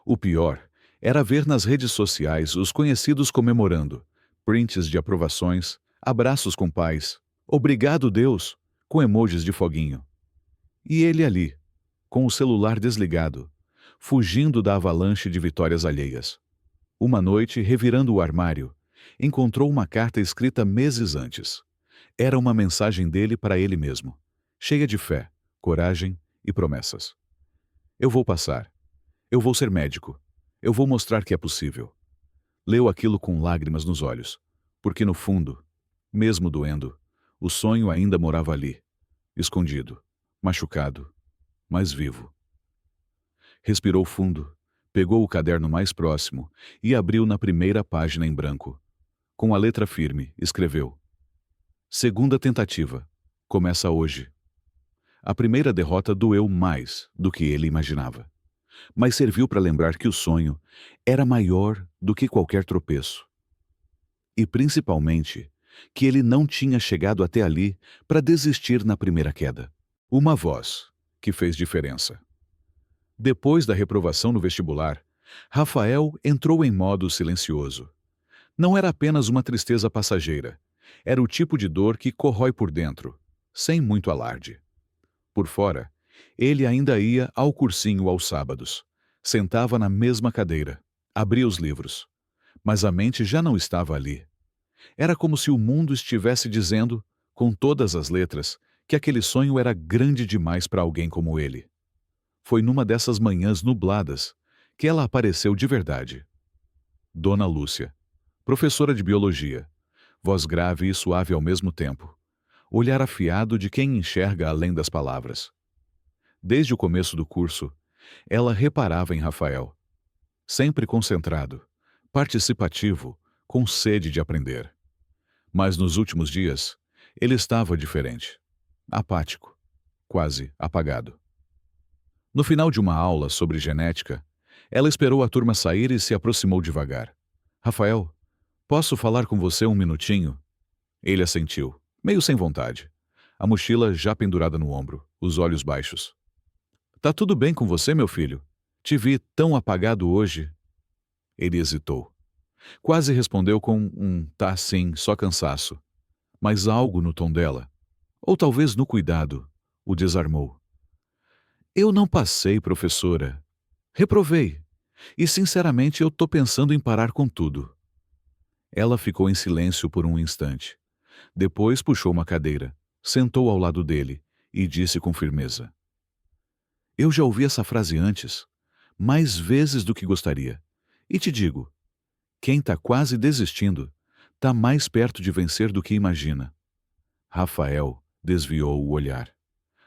O pior era ver nas redes sociais os conhecidos comemorando, prints de aprovações, abraços com pais, obrigado Deus, com emojis de foguinho. E ele ali, com o celular desligado, fugindo da avalanche de vitórias alheias. Uma noite, revirando o armário, encontrou uma carta escrita meses antes. Era uma mensagem dele para ele mesmo, cheia de fé, coragem e promessas. Eu vou passar. Eu vou ser médico. Eu vou mostrar que é possível. Leu aquilo com lágrimas nos olhos, porque no fundo, mesmo doendo, o sonho ainda morava ali, escondido, machucado, mas vivo. Respirou fundo, pegou o caderno mais próximo e abriu na primeira página em branco. Com a letra firme, escreveu: Segunda tentativa. Começa hoje. A primeira derrota doeu mais do que ele imaginava, mas serviu para lembrar que o sonho era maior do que qualquer tropeço. E, principalmente, que ele não tinha chegado até ali para desistir na primeira queda. Uma voz que fez diferença. Depois da reprovação no vestibular, Rafael entrou em modo silencioso. Não era apenas uma tristeza passageira. Era o tipo de dor que corrói por dentro, sem muito alarde. Por fora, ele ainda ia ao cursinho aos sábados. Sentava na mesma cadeira, abria os livros. Mas a mente já não estava ali. Era como se o mundo estivesse dizendo, com todas as letras, que aquele sonho era grande demais para alguém como ele. Foi numa dessas manhãs nubladas que ela apareceu de verdade. Dona Lúcia, professora de biologia, voz grave e suave ao mesmo tempo, olhar afiado de quem enxerga além das palavras. Desde o começo do curso, ela reparava em Rafael, sempre concentrado, participativo, com sede de aprender. Mas nos últimos dias, ele estava diferente, apático, quase apagado. No final de uma aula sobre genética, ela esperou a turma sair e se aproximou devagar. Rafael, posso falar com você um minutinho? Ele assentiu, meio sem vontade, a mochila já pendurada no ombro, os olhos baixos. Tá tudo bem com você, meu filho? Te vi tão apagado hoje. Ele hesitou. Quase respondeu com um tá sim, só cansaço. Mas algo no tom dela, ou talvez no cuidado, o desarmou. Eu não passei, professora. Reprovei. E, sinceramente, eu tô pensando em parar com tudo. Ela ficou em silêncio por um instante. Depois puxou uma cadeira, sentou ao lado dele e disse com firmeza: Eu já ouvi essa frase antes, mais vezes do que gostaria. E te digo, quem está quase desistindo está mais perto de vencer do que imagina. Rafael desviou o olhar.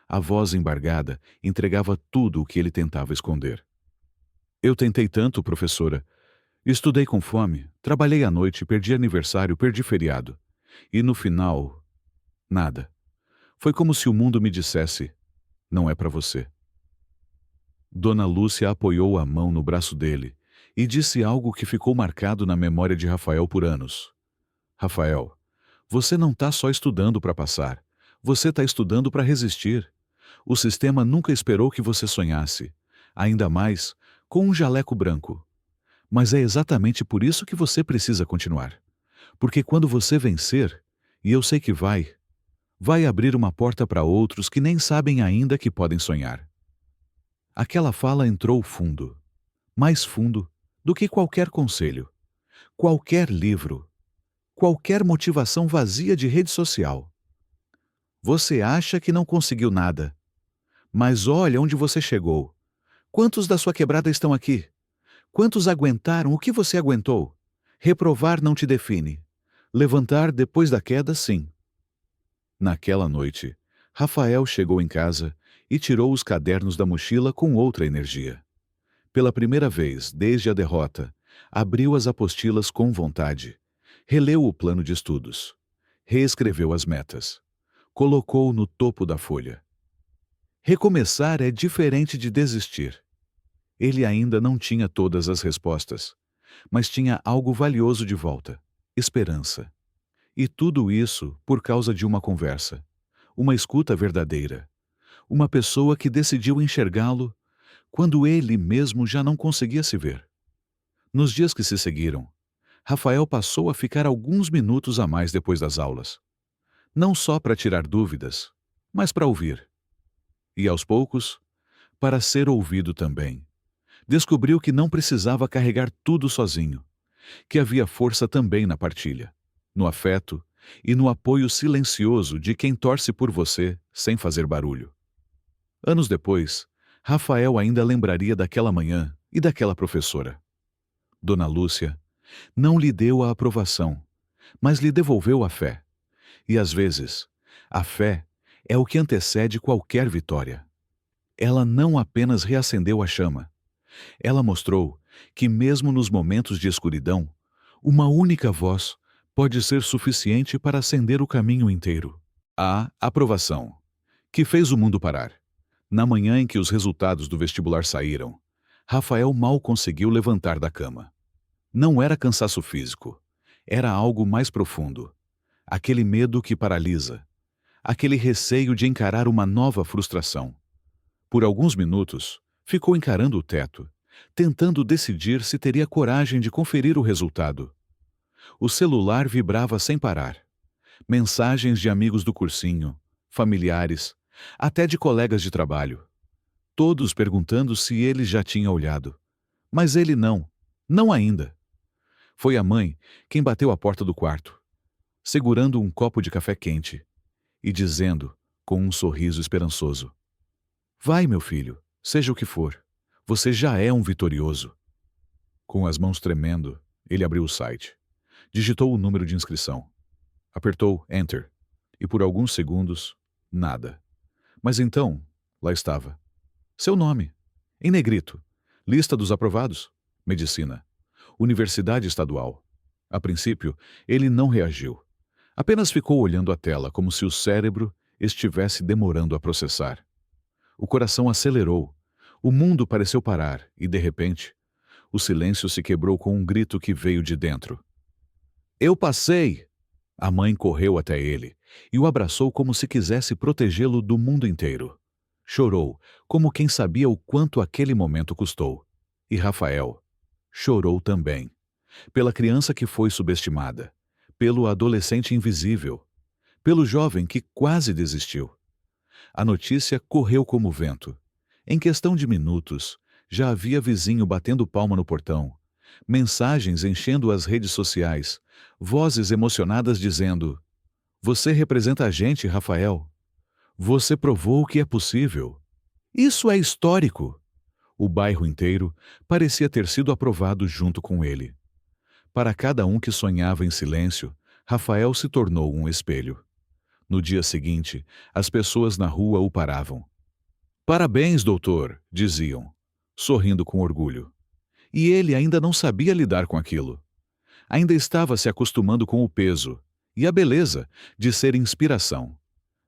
A voz embargada entregava tudo o que ele tentava esconder. Eu tentei tanto, professora. Estudei com fome, trabalhei à noite, perdi aniversário, perdi feriado. E no final, nada. Foi como se o mundo me dissesse: não é para você. Dona Lúcia apoiou a mão no braço dele e disse algo que ficou marcado na memória de Rafael por anos. Rafael, você não está só estudando para passar, você está estudando para resistir. O sistema nunca esperou que você sonhasse, ainda mais com um jaleco branco. Mas é exatamente por isso que você precisa continuar. Porque quando você vencer, e eu sei que vai abrir uma porta para outros que nem sabem ainda que podem sonhar. Aquela fala entrou fundo, mais fundo do que qualquer conselho, qualquer livro, qualquer motivação vazia de rede social. Você acha que não conseguiu nada, mas olha onde você chegou. Quantos da sua quebrada estão aqui? Quantos aguentaram o que você aguentou? Reprovar não te define. Levantar depois da queda, sim. Naquela noite, Rafael chegou em casa e tirou os cadernos da mochila com outra energia. Pela primeira vez, desde a derrota, abriu as apostilas com vontade, releu o plano de estudos, reescreveu as metas, colocou no topo da folha. Recomeçar é diferente de desistir. Ele ainda não tinha todas as respostas, mas tinha algo valioso de volta: esperança. E tudo isso por causa de uma conversa, uma escuta verdadeira, uma pessoa que decidiu enxergá-lo quando ele mesmo já não conseguia se ver. Nos dias que se seguiram, Rafael passou a ficar alguns minutos a mais depois das aulas, não só para tirar dúvidas, mas para ouvir. E aos poucos, para ser ouvido também. Descobriu que não precisava carregar tudo sozinho, que havia força também na partilha, no afeto e no apoio silencioso de quem torce por você sem fazer barulho. Anos depois, Rafael ainda lembraria daquela manhã e daquela professora. Dona Lúcia não lhe deu a aprovação, mas lhe devolveu a fé. E às vezes, a fé é o que antecede qualquer vitória. Ela não apenas reacendeu a chama, ela mostrou que mesmo nos momentos de escuridão, uma única voz pode ser suficiente para acender o caminho inteiro. A aprovação, que fez o mundo parar. Na manhã em que os resultados do vestibular saíram, Rafael mal conseguiu levantar da cama. Não era cansaço físico, era algo mais profundo. Aquele medo que paralisa, aquele receio de encarar uma nova frustração. Por alguns minutos, ficou encarando o teto, tentando decidir se teria coragem de conferir o resultado. O celular vibrava sem parar. Mensagens de amigos do cursinho, familiares, até de colegas de trabalho. Todos perguntando se ele já tinha olhado. Mas ele não ainda. Foi a mãe quem bateu à porta do quarto, segurando um copo de café quente e dizendo, com um sorriso esperançoso: vai, meu filho, seja o que for, você já é um vitorioso. Com as mãos tremendo, ele abriu o site, digitou o número de inscrição, apertou Enter e por alguns segundos, nada. Mas então, lá estava. Seu nome, em negrito, lista dos aprovados, medicina, Universidade Estadual. A princípio, ele não reagiu. Apenas ficou olhando a tela como se o cérebro estivesse demorando a processar. O coração acelerou, o mundo pareceu parar e, de repente, o silêncio se quebrou com um grito que veio de dentro. Eu passei! A mãe correu até ele e o abraçou como se quisesse protegê-lo do mundo inteiro. Chorou, como quem sabia o quanto aquele momento custou. E Rafael chorou também. Pela criança que foi subestimada, pelo adolescente invisível, pelo jovem que quase desistiu. A notícia correu como vento. Em questão de minutos, já havia vizinho batendo palma no portão, mensagens enchendo as redes sociais, vozes emocionadas dizendo: você representa a gente, Rafael. Você provou que é possível. Isso é histórico. O bairro inteiro parecia ter sido aprovado junto com ele. Para cada um que sonhava em silêncio, Rafael se tornou um espelho. No dia seguinte, as pessoas na rua o paravam. "Parabéns, doutor", diziam, sorrindo com orgulho. E ele ainda não sabia lidar com aquilo. Ainda estava se acostumando com o peso e a beleza de ser inspiração.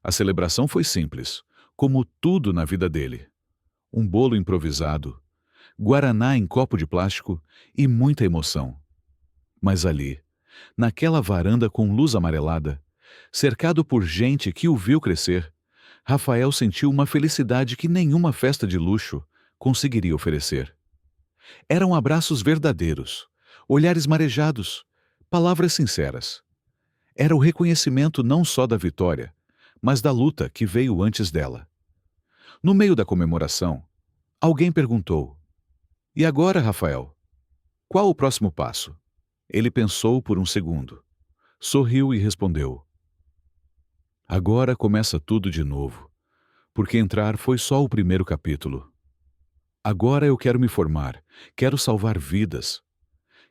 A celebração foi simples, como tudo na vida dele. Um bolo improvisado, guaraná em copo de plástico e muita emoção. Mas ali, naquela varanda com luz amarelada, cercado por gente que o viu crescer, Rafael sentiu uma felicidade que nenhuma festa de luxo conseguiria oferecer. Eram abraços verdadeiros, olhares marejados, palavras sinceras. Era o reconhecimento não só da vitória, mas da luta que veio antes dela. No meio da comemoração, alguém perguntou: "E agora, Rafael? Qual o próximo passo?" Ele pensou por um segundo, sorriu e respondeu: "Agora começa tudo de novo, porque entrar foi só o primeiro capítulo. Agora eu quero me formar, quero salvar vidas,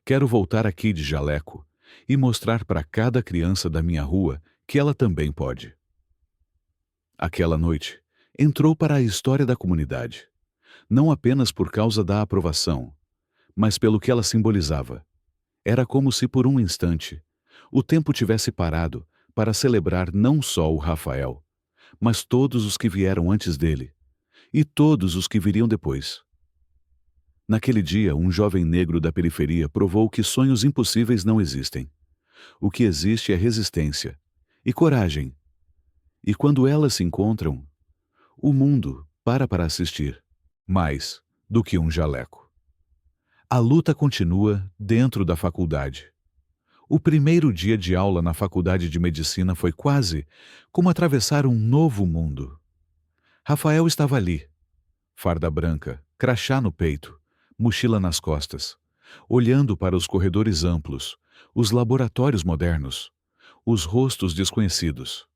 quero voltar aqui de jaleco e mostrar para cada criança da minha rua que ela também pode." Aquela noite, entrou para a história da comunidade, não apenas por causa da aprovação, mas pelo que ela simbolizava. Era como se por um instante, o tempo tivesse parado para celebrar não só o Rafael, mas todos os que vieram antes dele, e todos os que viriam depois. Naquele dia, um jovem negro da periferia provou que sonhos impossíveis não existem. O que existe é resistência e coragem. E quando elas se encontram, o mundo para assistir, mais do que um jaleco. A luta continua dentro da faculdade. O primeiro dia de aula na faculdade de medicina foi quase como atravessar um novo mundo. Rafael estava ali, farda branca, crachá no peito, mochila nas costas, olhando para os corredores amplos, os laboratórios modernos, os rostos desconhecidos.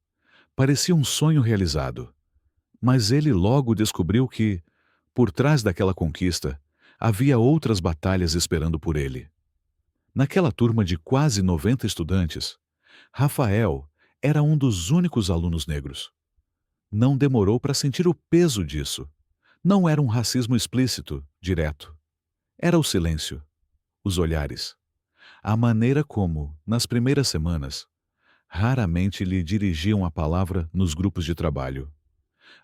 Parecia um sonho realizado. Mas ele logo descobriu que, por trás daquela conquista, havia outras batalhas esperando por ele. Naquela turma de quase 90 estudantes, Rafael era um dos únicos alunos negros. Não demorou para sentir o peso disso. Não era um racismo explícito, direto. Era o silêncio, os olhares, a maneira como, nas primeiras semanas, raramente lhe dirigiam a palavra nos grupos de trabalho.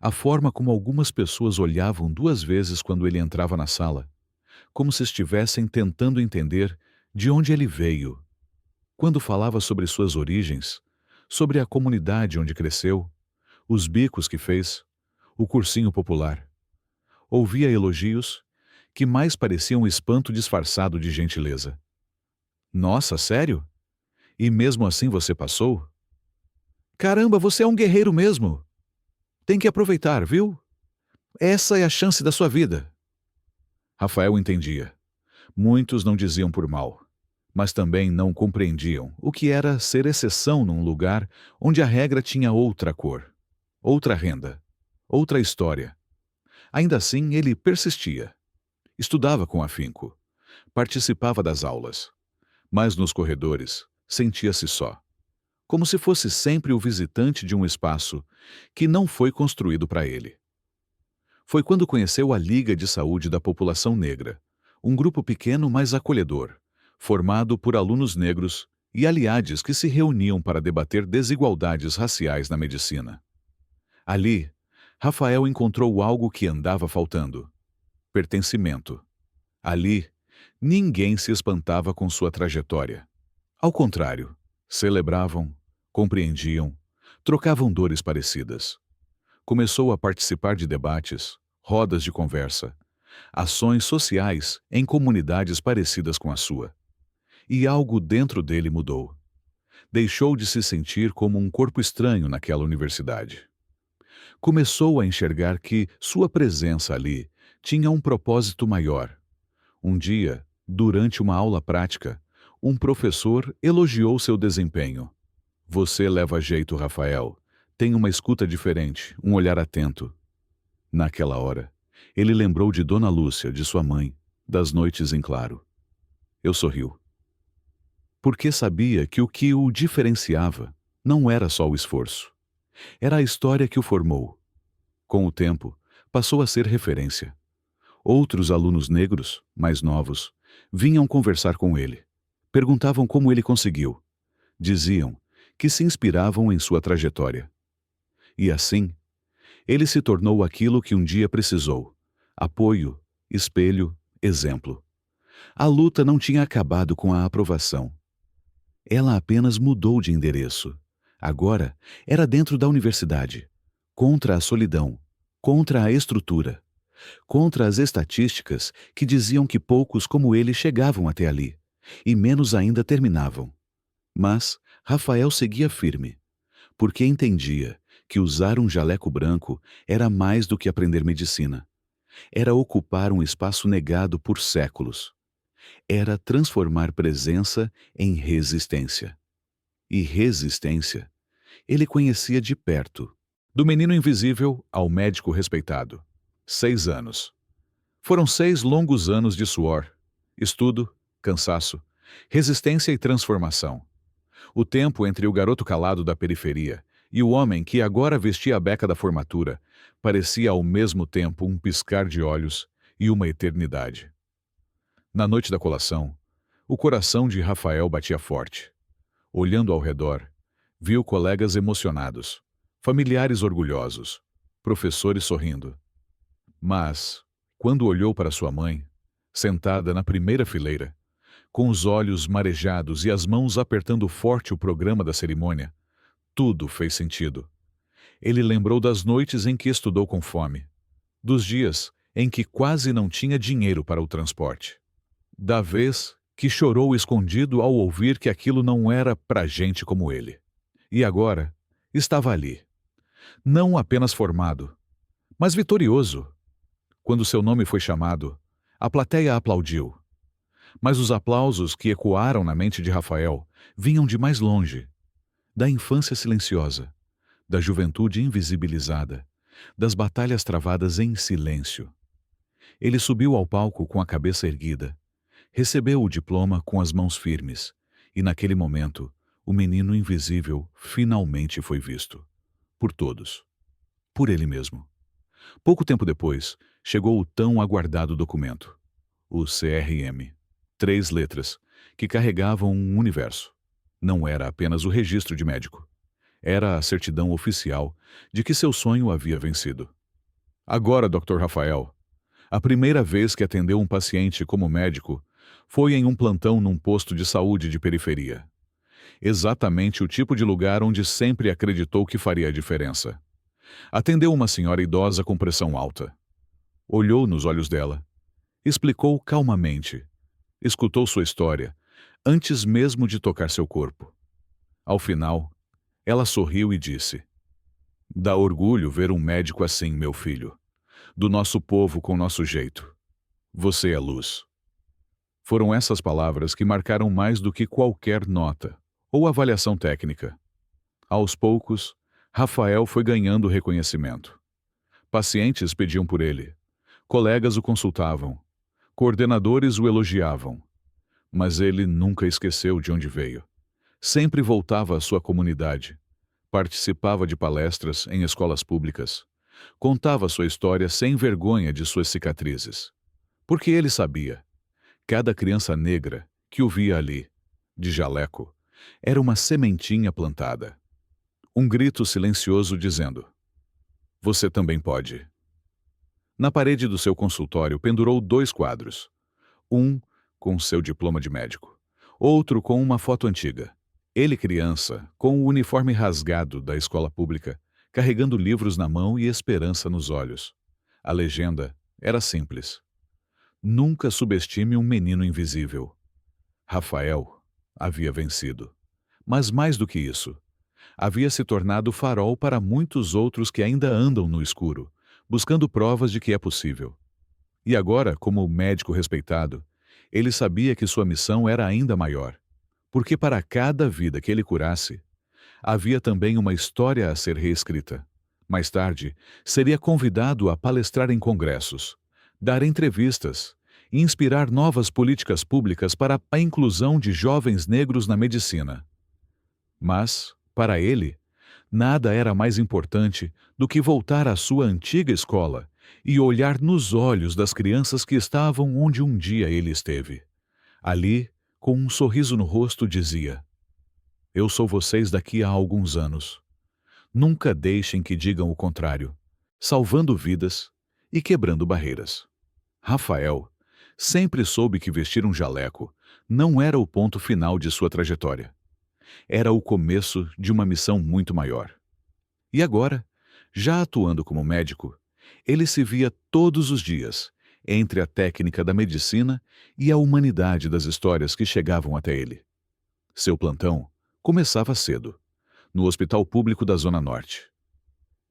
A forma como algumas pessoas olhavam 2 vezes quando ele entrava na sala, como se estivessem tentando entender de onde ele veio. Quando falava sobre suas origens, sobre a comunidade onde cresceu, os bicos que fez, o cursinho popular. Ouvia elogios que mais pareciam espanto disfarçado de gentileza. "Nossa, sério? E mesmo assim você passou? Caramba, você é um guerreiro mesmo! Tem que aproveitar, viu? Essa é a chance da sua vida." Rafael entendia. Muitos não diziam por mal, mas também não compreendiam o que era ser exceção num lugar onde a regra tinha outra cor, outra renda, outra história. Ainda assim, ele persistia. Estudava com afinco, participava das aulas, mas nos corredores sentia-se só, como se fosse sempre o visitante de um espaço que não foi construído para ele. Foi quando conheceu a Liga de Saúde da População Negra, um grupo pequeno mas acolhedor, formado por alunos negros e aliados que se reuniam para debater desigualdades raciais na medicina. Ali, Rafael encontrou algo que andava faltando: pertencimento. Ali, ninguém se espantava com sua trajetória. Ao contrário, celebravam, compreendiam, trocavam dores parecidas. Começou a participar de debates, rodas de conversa, ações sociais em comunidades parecidas com a sua. E algo dentro dele mudou. Deixou de se sentir como um corpo estranho naquela universidade. Começou a enxergar que sua presença ali tinha um propósito maior. Um dia, durante uma aula prática, um professor elogiou seu desempenho. "Você leva jeito, Rafael. Tem uma escuta diferente, um olhar atento." Naquela hora, Ele lembrou de Dona Lúcia, de sua mãe, das noites em claro. Eu sorriu. Porque sabia que o que o diferenciava não era só o esforço. Era a história que o formou. Com o tempo, passou a ser referência. Outros alunos negros, mais novos, vinham conversar com ele. Perguntavam como ele conseguiu. Diziam que se inspiravam em sua trajetória. E assim, ele se tornou aquilo que um dia precisou: apoio, espelho, exemplo. A luta não tinha acabado com a aprovação. Ela apenas mudou de endereço. Agora era dentro da universidade, contra a solidão, contra a estrutura, contra as estatísticas que diziam que poucos como ele chegavam até ali, e menos ainda terminavam. Mas Rafael seguia firme, porque entendia que usar um jaleco branco era mais do que aprender medicina. Era ocupar um espaço negado por séculos. Era transformar presença em resistência. E resistência ele conhecia de perto. Do menino invisível ao médico respeitado. 6 anos. Foram 6 longos anos de suor, estudo, cansaço, resistência e transformação. O tempo entre o garoto calado da periferia e o homem que agora vestia a beca da formatura parecia ao mesmo tempo um piscar de olhos e uma eternidade. Na noite da colação, o coração de Rafael batia forte. Olhando ao redor, viu colegas emocionados, familiares orgulhosos, professores sorrindo. Mas, quando olhou para sua mãe, sentada na primeira fileira, com os olhos marejados e as mãos apertando forte o programa da cerimônia, tudo fez sentido. Ele lembrou das noites em que estudou com fome, dos dias em que quase não tinha dinheiro para o transporte, da vez que chorou escondido ao ouvir que aquilo não era para gente como ele. E agora, estava ali, não apenas formado, mas vitorioso. Quando seu nome foi chamado, a plateia aplaudiu. Mas os aplausos que ecoaram na mente de Rafael vinham de mais longe, da infância silenciosa, da juventude invisibilizada, das batalhas travadas em silêncio. Ele subiu ao palco com a cabeça erguida, recebeu o diploma com as mãos firmes, e naquele momento, o menino invisível finalmente foi visto. Por todos. Por ele mesmo. Pouco tempo depois, chegou o tão aguardado documento. O CRM. 3 letras, que carregavam um universo. Não era apenas o registro de médico. Era a certidão oficial de que seu sonho havia vencido. Agora, Dr. Rafael, a primeira vez que atendeu um paciente como médico foi em um plantão num posto de saúde de periferia. Exatamente o tipo de lugar onde sempre acreditou que faria a diferença. Atendeu uma senhora idosa com pressão alta. Olhou nos olhos dela. Explicou calmamente. Escutou sua história, antes mesmo de tocar seu corpo. Ao final, ela sorriu e disse: "Dá orgulho ver um médico assim, meu filho. Do nosso povo com nosso jeito. Você é luz." Foram essas palavras que marcaram mais do que qualquer nota ou avaliação técnica. Aos poucos, Rafael foi ganhando reconhecimento. Pacientes pediam por ele. Colegas o consultavam. Coordenadores o elogiavam. Mas ele nunca esqueceu de onde veio. Sempre voltava à sua comunidade. Participava de palestras em escolas públicas. Contava sua história sem vergonha de suas cicatrizes. Porque ele sabia. Cada criança negra que o via ali, de jaleco, era uma sementinha plantada. Um grito silencioso dizendo: "Você também pode." Na parede do seu consultório pendurou 2 quadros. Um com seu diploma de médico. Outro com uma foto antiga. Ele criança, com o uniforme rasgado da escola pública, carregando livros na mão e esperança nos olhos. A legenda era simples: "Nunca subestime um menino invisível." Rafael havia vencido. Mas mais do que isso, havia se tornado farol para muitos outros que ainda andam no escuro, buscando provas de que é possível. E agora, como médico respeitado, ele sabia que sua missão era ainda maior, porque para cada vida que ele curasse, havia também uma história a ser reescrita, Mais tarde, seria convidado a palestrar em congressos, dar entrevistas e inspirar novas políticas públicas para a inclusão de jovens negros na medicina. Mas, para ele, nada era mais importante do que voltar à sua antiga escola e olhar nos olhos das crianças que estavam onde um dia ele esteve. Ali, com um sorriso no rosto, dizia: "Eu sou vocês daqui a alguns anos. Nunca deixem que digam o contrário, salvando vidas e quebrando barreiras." Rafael sempre soube que vestir um jaleco não era o ponto final de sua trajetória. Era o começo de uma missão muito maior. E agora, já atuando como médico, ele se via todos os dias entre a técnica da medicina e a humanidade das histórias que chegavam até ele. Seu plantão começava cedo, no Hospital Público da Zona Norte.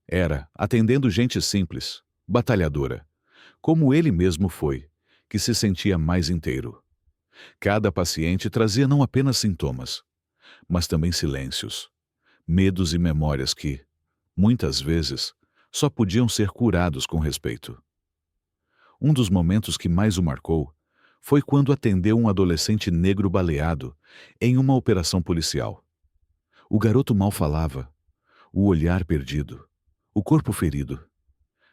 Era atendendo gente simples, batalhadora, como ele mesmo foi, que se sentia mais inteiro. Cada paciente trazia não apenas sintomas, mas também silêncios, medos e memórias que, muitas vezes, só podiam ser curados com respeito. Um dos momentos que mais o marcou foi quando atendeu um adolescente negro baleado em uma operação policial. O garoto mal falava, o olhar perdido, o corpo ferido.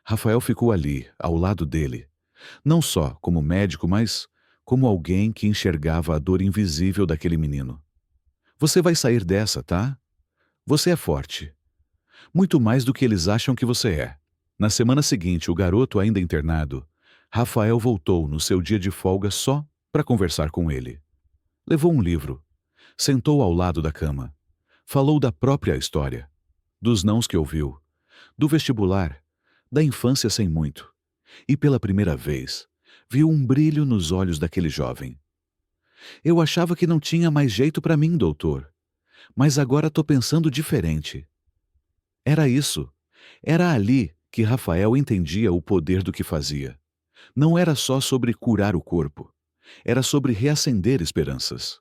Rafael ficou ali, ao lado dele, não só como médico, mas como alguém que enxergava a dor invisível daquele menino. "Você vai sair dessa, tá? Você é forte. Muito mais do que eles acham que você é." Na semana seguinte, o garoto ainda internado, Rafael voltou no seu dia de folga só para conversar com ele. Levou um livro, sentou ao lado da cama, falou da própria história, dos nãos que ouviu, do vestibular, da infância sem muito, e pela primeira vez, viu um brilho nos olhos daquele jovem. "Eu achava que não tinha mais jeito para mim, doutor, mas agora tô pensando diferente." Era isso. Era ali que Rafael entendia o poder do que fazia. Não era só sobre curar o corpo. Era sobre reacender esperanças.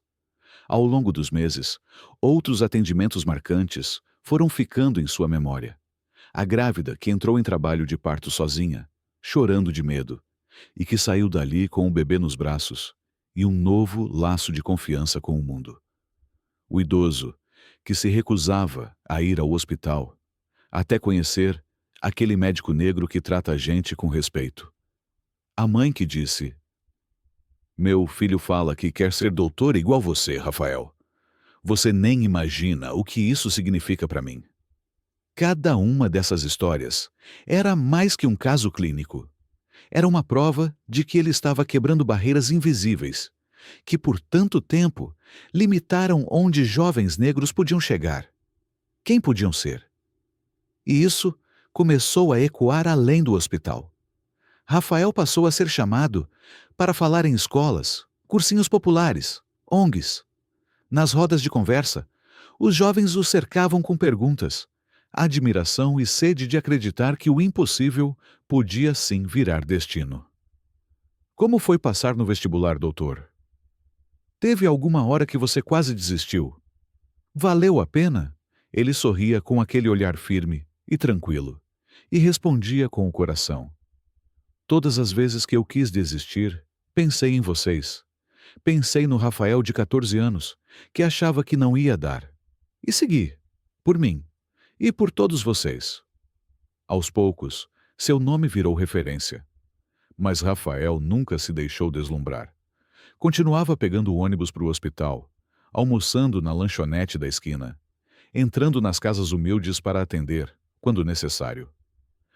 Ao longo dos meses, outros atendimentos marcantes foram ficando em sua memória. A grávida que entrou em trabalho de parto sozinha, chorando de medo, e que saiu dali com o bebê nos braços e um novo laço de confiança com o mundo. O idoso que se recusava a ir ao hospital, até conhecer aquele médico negro que trata a gente com respeito. A mãe que disse: "Meu filho fala que quer ser doutor igual você, Rafael. Você nem imagina o que isso significa para mim." Cada uma dessas histórias era mais que um caso clínico. Era uma prova de que ele estava quebrando barreiras invisíveis, que por tanto tempo limitaram onde jovens negros podiam chegar, quem podiam ser. E isso começou a ecoar além do hospital. Rafael passou a ser chamado para falar em escolas, cursinhos populares, ONGs. Nas rodas de conversa, os jovens o cercavam com perguntas, admiração e sede de acreditar que o impossível podia sim virar destino. "Como foi passar no vestibular, doutor? Teve alguma hora que você quase desistiu? Valeu a pena?" Ele sorria com aquele olhar firme e tranquilo, e respondia com o coração: "Todas as vezes que eu quis desistir, pensei em vocês. Pensei no Rafael de 14 anos, que achava que não ia dar. E segui, por mim e por todos vocês." Aos poucos, seu nome virou referência. Mas Rafael nunca se deixou deslumbrar. Continuava pegando o ônibus para o hospital, almoçando na lanchonete da esquina, entrando nas casas humildes para atender, quando necessário.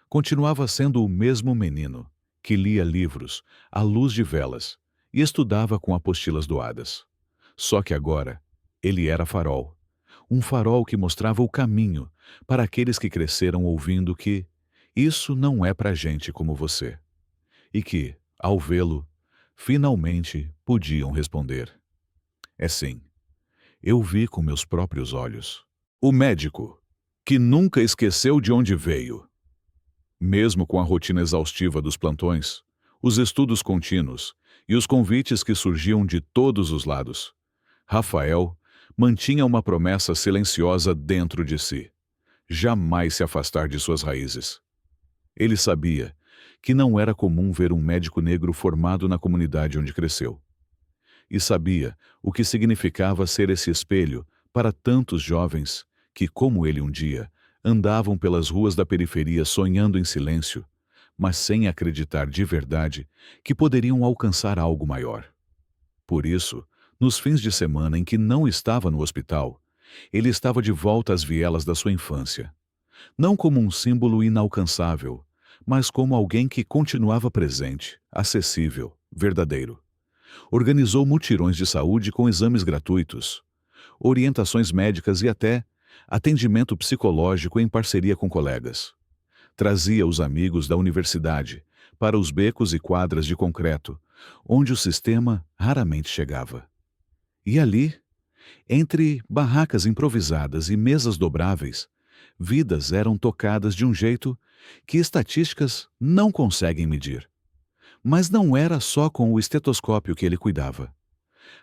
Continuava sendo o mesmo menino, que lia livros à luz de velas e estudava com apostilas doadas. Só que agora, ele era farol. Um farol que mostrava o caminho para aqueles que cresceram ouvindo que isso não é pra gente como você. E que, ao vê-lo, finalmente podiam responder: "É sim, eu vi com meus próprios olhos." O médico, que nunca esqueceu de onde veio. Mesmo com a rotina exaustiva dos plantões, os estudos contínuos e os convites que surgiam de todos os lados, Rafael mantinha uma promessa silenciosa dentro de si: jamais se afastar de suas raízes. Ele sabia que não era comum ver um médico negro formado na comunidade onde cresceu. E sabia o que significava ser esse espelho para tantos jovens que, como ele um dia, andavam pelas ruas da periferia sonhando em silêncio, mas sem acreditar de verdade que poderiam alcançar algo maior. Por isso, nos fins de semana em que não estava no hospital, ele estava de volta às vielas da sua infância, não como um símbolo inalcançável, mas como alguém que continuava presente, acessível, verdadeiro. Organizou mutirões de saúde com exames gratuitos, orientações médicas e até atendimento psicológico em parceria com colegas. Trazia os amigos da universidade para os becos e quadras de concreto, onde o sistema raramente chegava. E ali, entre barracas improvisadas e mesas dobráveis, vidas eram tocadas de um jeito que estatísticas não conseguem medir. Mas não era só com o estetoscópio que ele cuidava.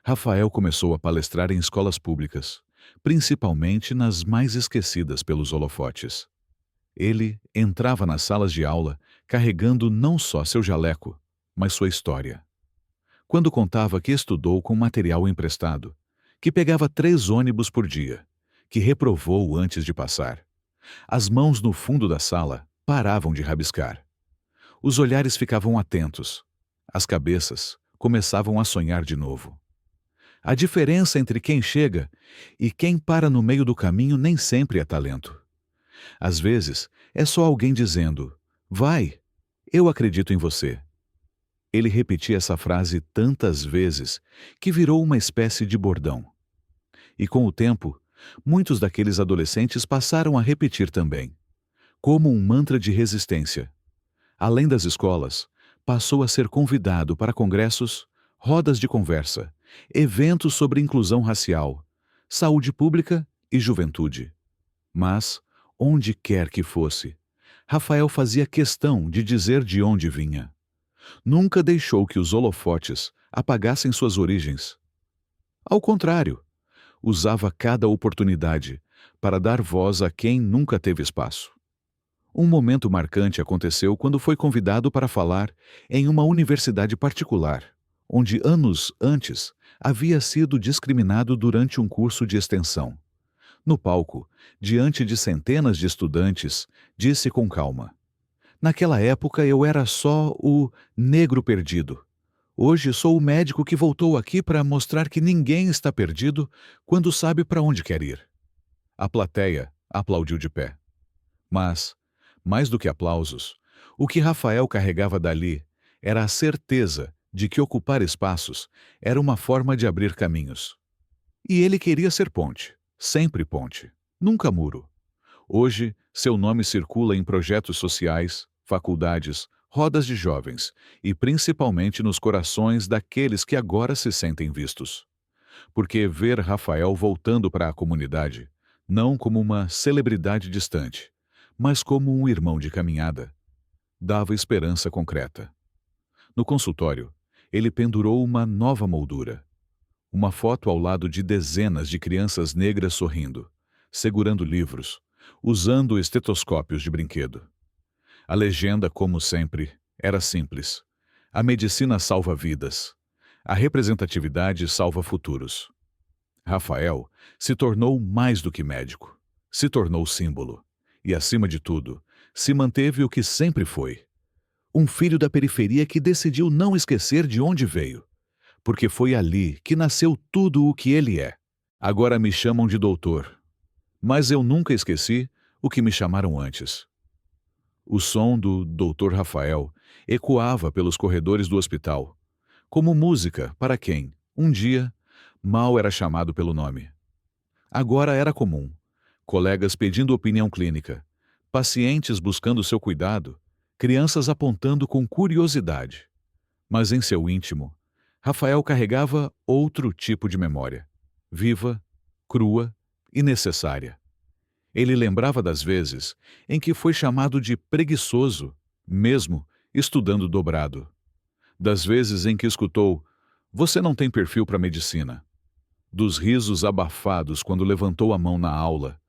Rafael começou a palestrar em escolas públicas, principalmente nas mais esquecidas pelos holofotes. Ele entrava nas salas de aula carregando não só seu jaleco, mas sua história. Quando contava que estudou com material emprestado, que pegava 3 ônibus por dia, que reprovou antes de passar, as mãos no fundo da sala paravam de rabiscar. Os olhares ficavam atentos, as cabeças começavam a sonhar de novo. A diferença entre quem chega e quem para no meio do caminho nem sempre é talento. Às vezes, é só alguém dizendo: "Vai, eu acredito em você." Ele repetia essa frase tantas vezes que virou uma espécie de bordão. E com o tempo, muitos daqueles adolescentes passaram a repetir também, como um mantra de resistência. Além das escolas, passou a ser convidado para congressos, rodas de conversa, eventos sobre inclusão racial, saúde pública e juventude. Mas, onde quer que fosse, Rafael fazia questão de dizer de onde vinha. Nunca deixou que os holofotes apagassem suas origens. Ao contrário, usava cada oportunidade para dar voz a quem nunca teve espaço. Um momento marcante aconteceu quando foi convidado para falar em uma universidade particular, onde anos antes havia sido discriminado durante um curso de extensão. No palco, diante de centenas de estudantes, disse com calma: "Naquela época eu era só o negro perdido. Hoje sou o médico que voltou aqui para mostrar que ninguém está perdido quando sabe para onde quer ir." A plateia aplaudiu de pé. Mas, mais do que aplausos, o que Rafael carregava dali era a certeza de que ocupar espaços era uma forma de abrir caminhos. E ele queria ser ponte, sempre ponte, nunca muro. Hoje, seu nome circula em projetos sociais, faculdades, rodas de jovens e principalmente nos corações daqueles que agora se sentem vistos. Porque ver Rafael voltando para a comunidade, não como uma celebridade distante, mas como um irmão de caminhada, dava esperança concreta. No consultório, ele pendurou uma nova moldura. Uma foto ao lado de dezenas de crianças negras sorrindo, segurando livros, usando estetoscópios de brinquedo. A legenda, como sempre, era simples: a medicina salva vidas. A representatividade salva futuros. Rafael se tornou mais do que médico. Se tornou símbolo. E, acima de tudo, se manteve o que sempre foi: um filho da periferia que decidiu não esquecer de onde veio, porque foi ali que nasceu tudo o que ele é. Agora me chamam de doutor, mas eu nunca esqueci o que me chamaram antes. O som do Dr. Rafael ecoava pelos corredores do hospital, como música para quem, um dia, mal era chamado pelo nome. Agora era comum: colegas pedindo opinião clínica, pacientes buscando seu cuidado, crianças apontando com curiosidade. Mas em seu íntimo, Rafael carregava outro tipo de memória, viva, crua e necessária. Ele lembrava das vezes em que foi chamado de preguiçoso, mesmo estudando dobrado. Das vezes em que escutou: "Você não tem perfil para medicina." Dos risos abafados quando levantou a mão na aula,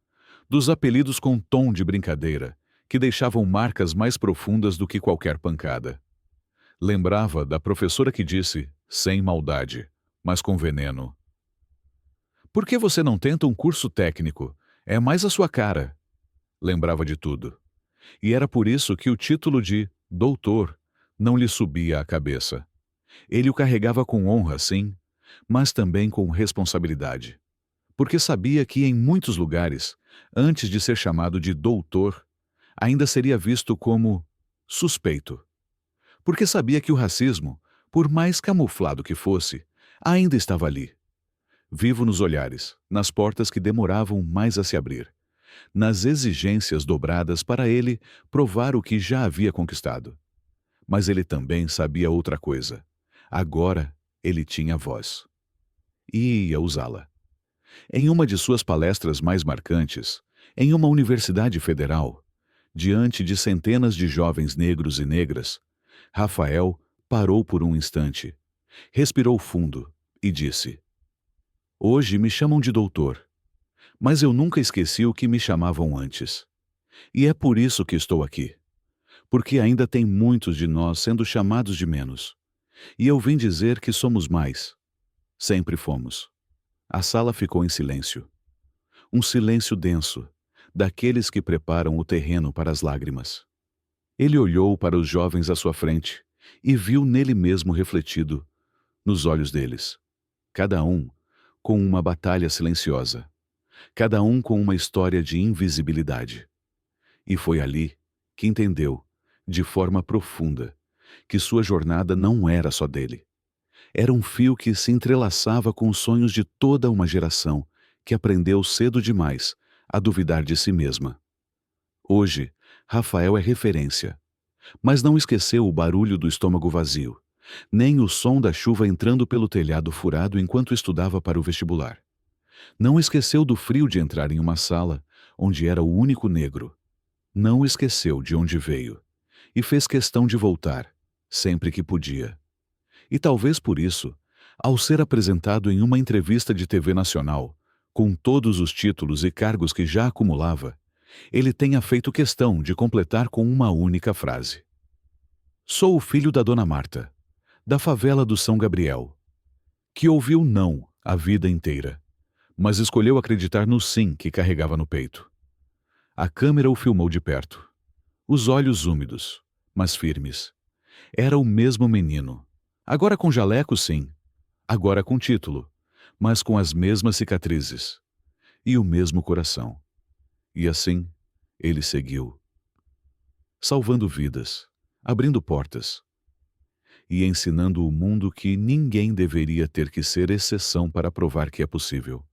dos apelidos com tom de brincadeira, que deixavam marcas mais profundas do que qualquer pancada. Lembrava da professora que disse, sem maldade, mas com veneno: "Por que você não tenta um curso técnico? É mais a sua cara." Lembrava de tudo. E era por isso que o título de doutor não lhe subia à cabeça. Ele o carregava com honra, sim, mas também com responsabilidade. Porque sabia que em muitos lugares, antes de ser chamado de doutor, ainda seria visto como suspeito. Porque sabia que o racismo, por mais camuflado que fosse, ainda estava ali, vivo nos olhares, nas portas que demoravam mais a se abrir, nas exigências dobradas para ele provar o que já havia conquistado. Mas ele também sabia outra coisa. Agora ele tinha voz. E ia usá-la. Em uma de suas palestras mais marcantes, em uma universidade federal, diante de centenas de jovens negros e negras, Rafael parou por um instante, respirou fundo e disse: "Hoje me chamam de doutor, mas eu nunca esqueci o que me chamavam antes. E é por isso que estou aqui. Porque ainda tem muitos de nós sendo chamados de menos. E eu vim dizer que somos mais. Sempre fomos." A sala ficou em silêncio. Um silêncio denso, daqueles que preparam o terreno para as lágrimas. Ele olhou para os jovens à sua frente e viu nele mesmo refletido, nos olhos deles. Cada um com uma batalha silenciosa. Cada um com uma história de invisibilidade. E foi ali que entendeu, de forma profunda, que sua jornada não era só dele. Era um fio que se entrelaçava com os sonhos de toda uma geração que aprendeu cedo demais a duvidar de si mesma. Hoje, Rafael é referência, mas não esqueceu o barulho do estômago vazio, nem o som da chuva entrando pelo telhado furado enquanto estudava para o vestibular. Não esqueceu do frio de entrar em uma sala onde era o único negro. Não esqueceu de onde veio e fez questão de voltar, sempre que podia. E talvez por isso, ao ser apresentado em uma entrevista de TV nacional, com todos os títulos e cargos que já acumulava, ele tenha feito questão de completar com uma única frase: "Sou o filho da Dona Marta, da favela do São Gabriel, que ouviu não a vida inteira, mas escolheu acreditar no sim que carregava no peito." A câmera o filmou de perto. Os olhos úmidos, mas firmes. Era o mesmo menino. Agora com jaleco, sim. Agora com título, mas com as mesmas cicatrizes. E o mesmo coração. E assim, ele seguiu. Salvando vidas, abrindo portas. E ensinando o mundo que ninguém deveria ter que ser exceção para provar que é possível.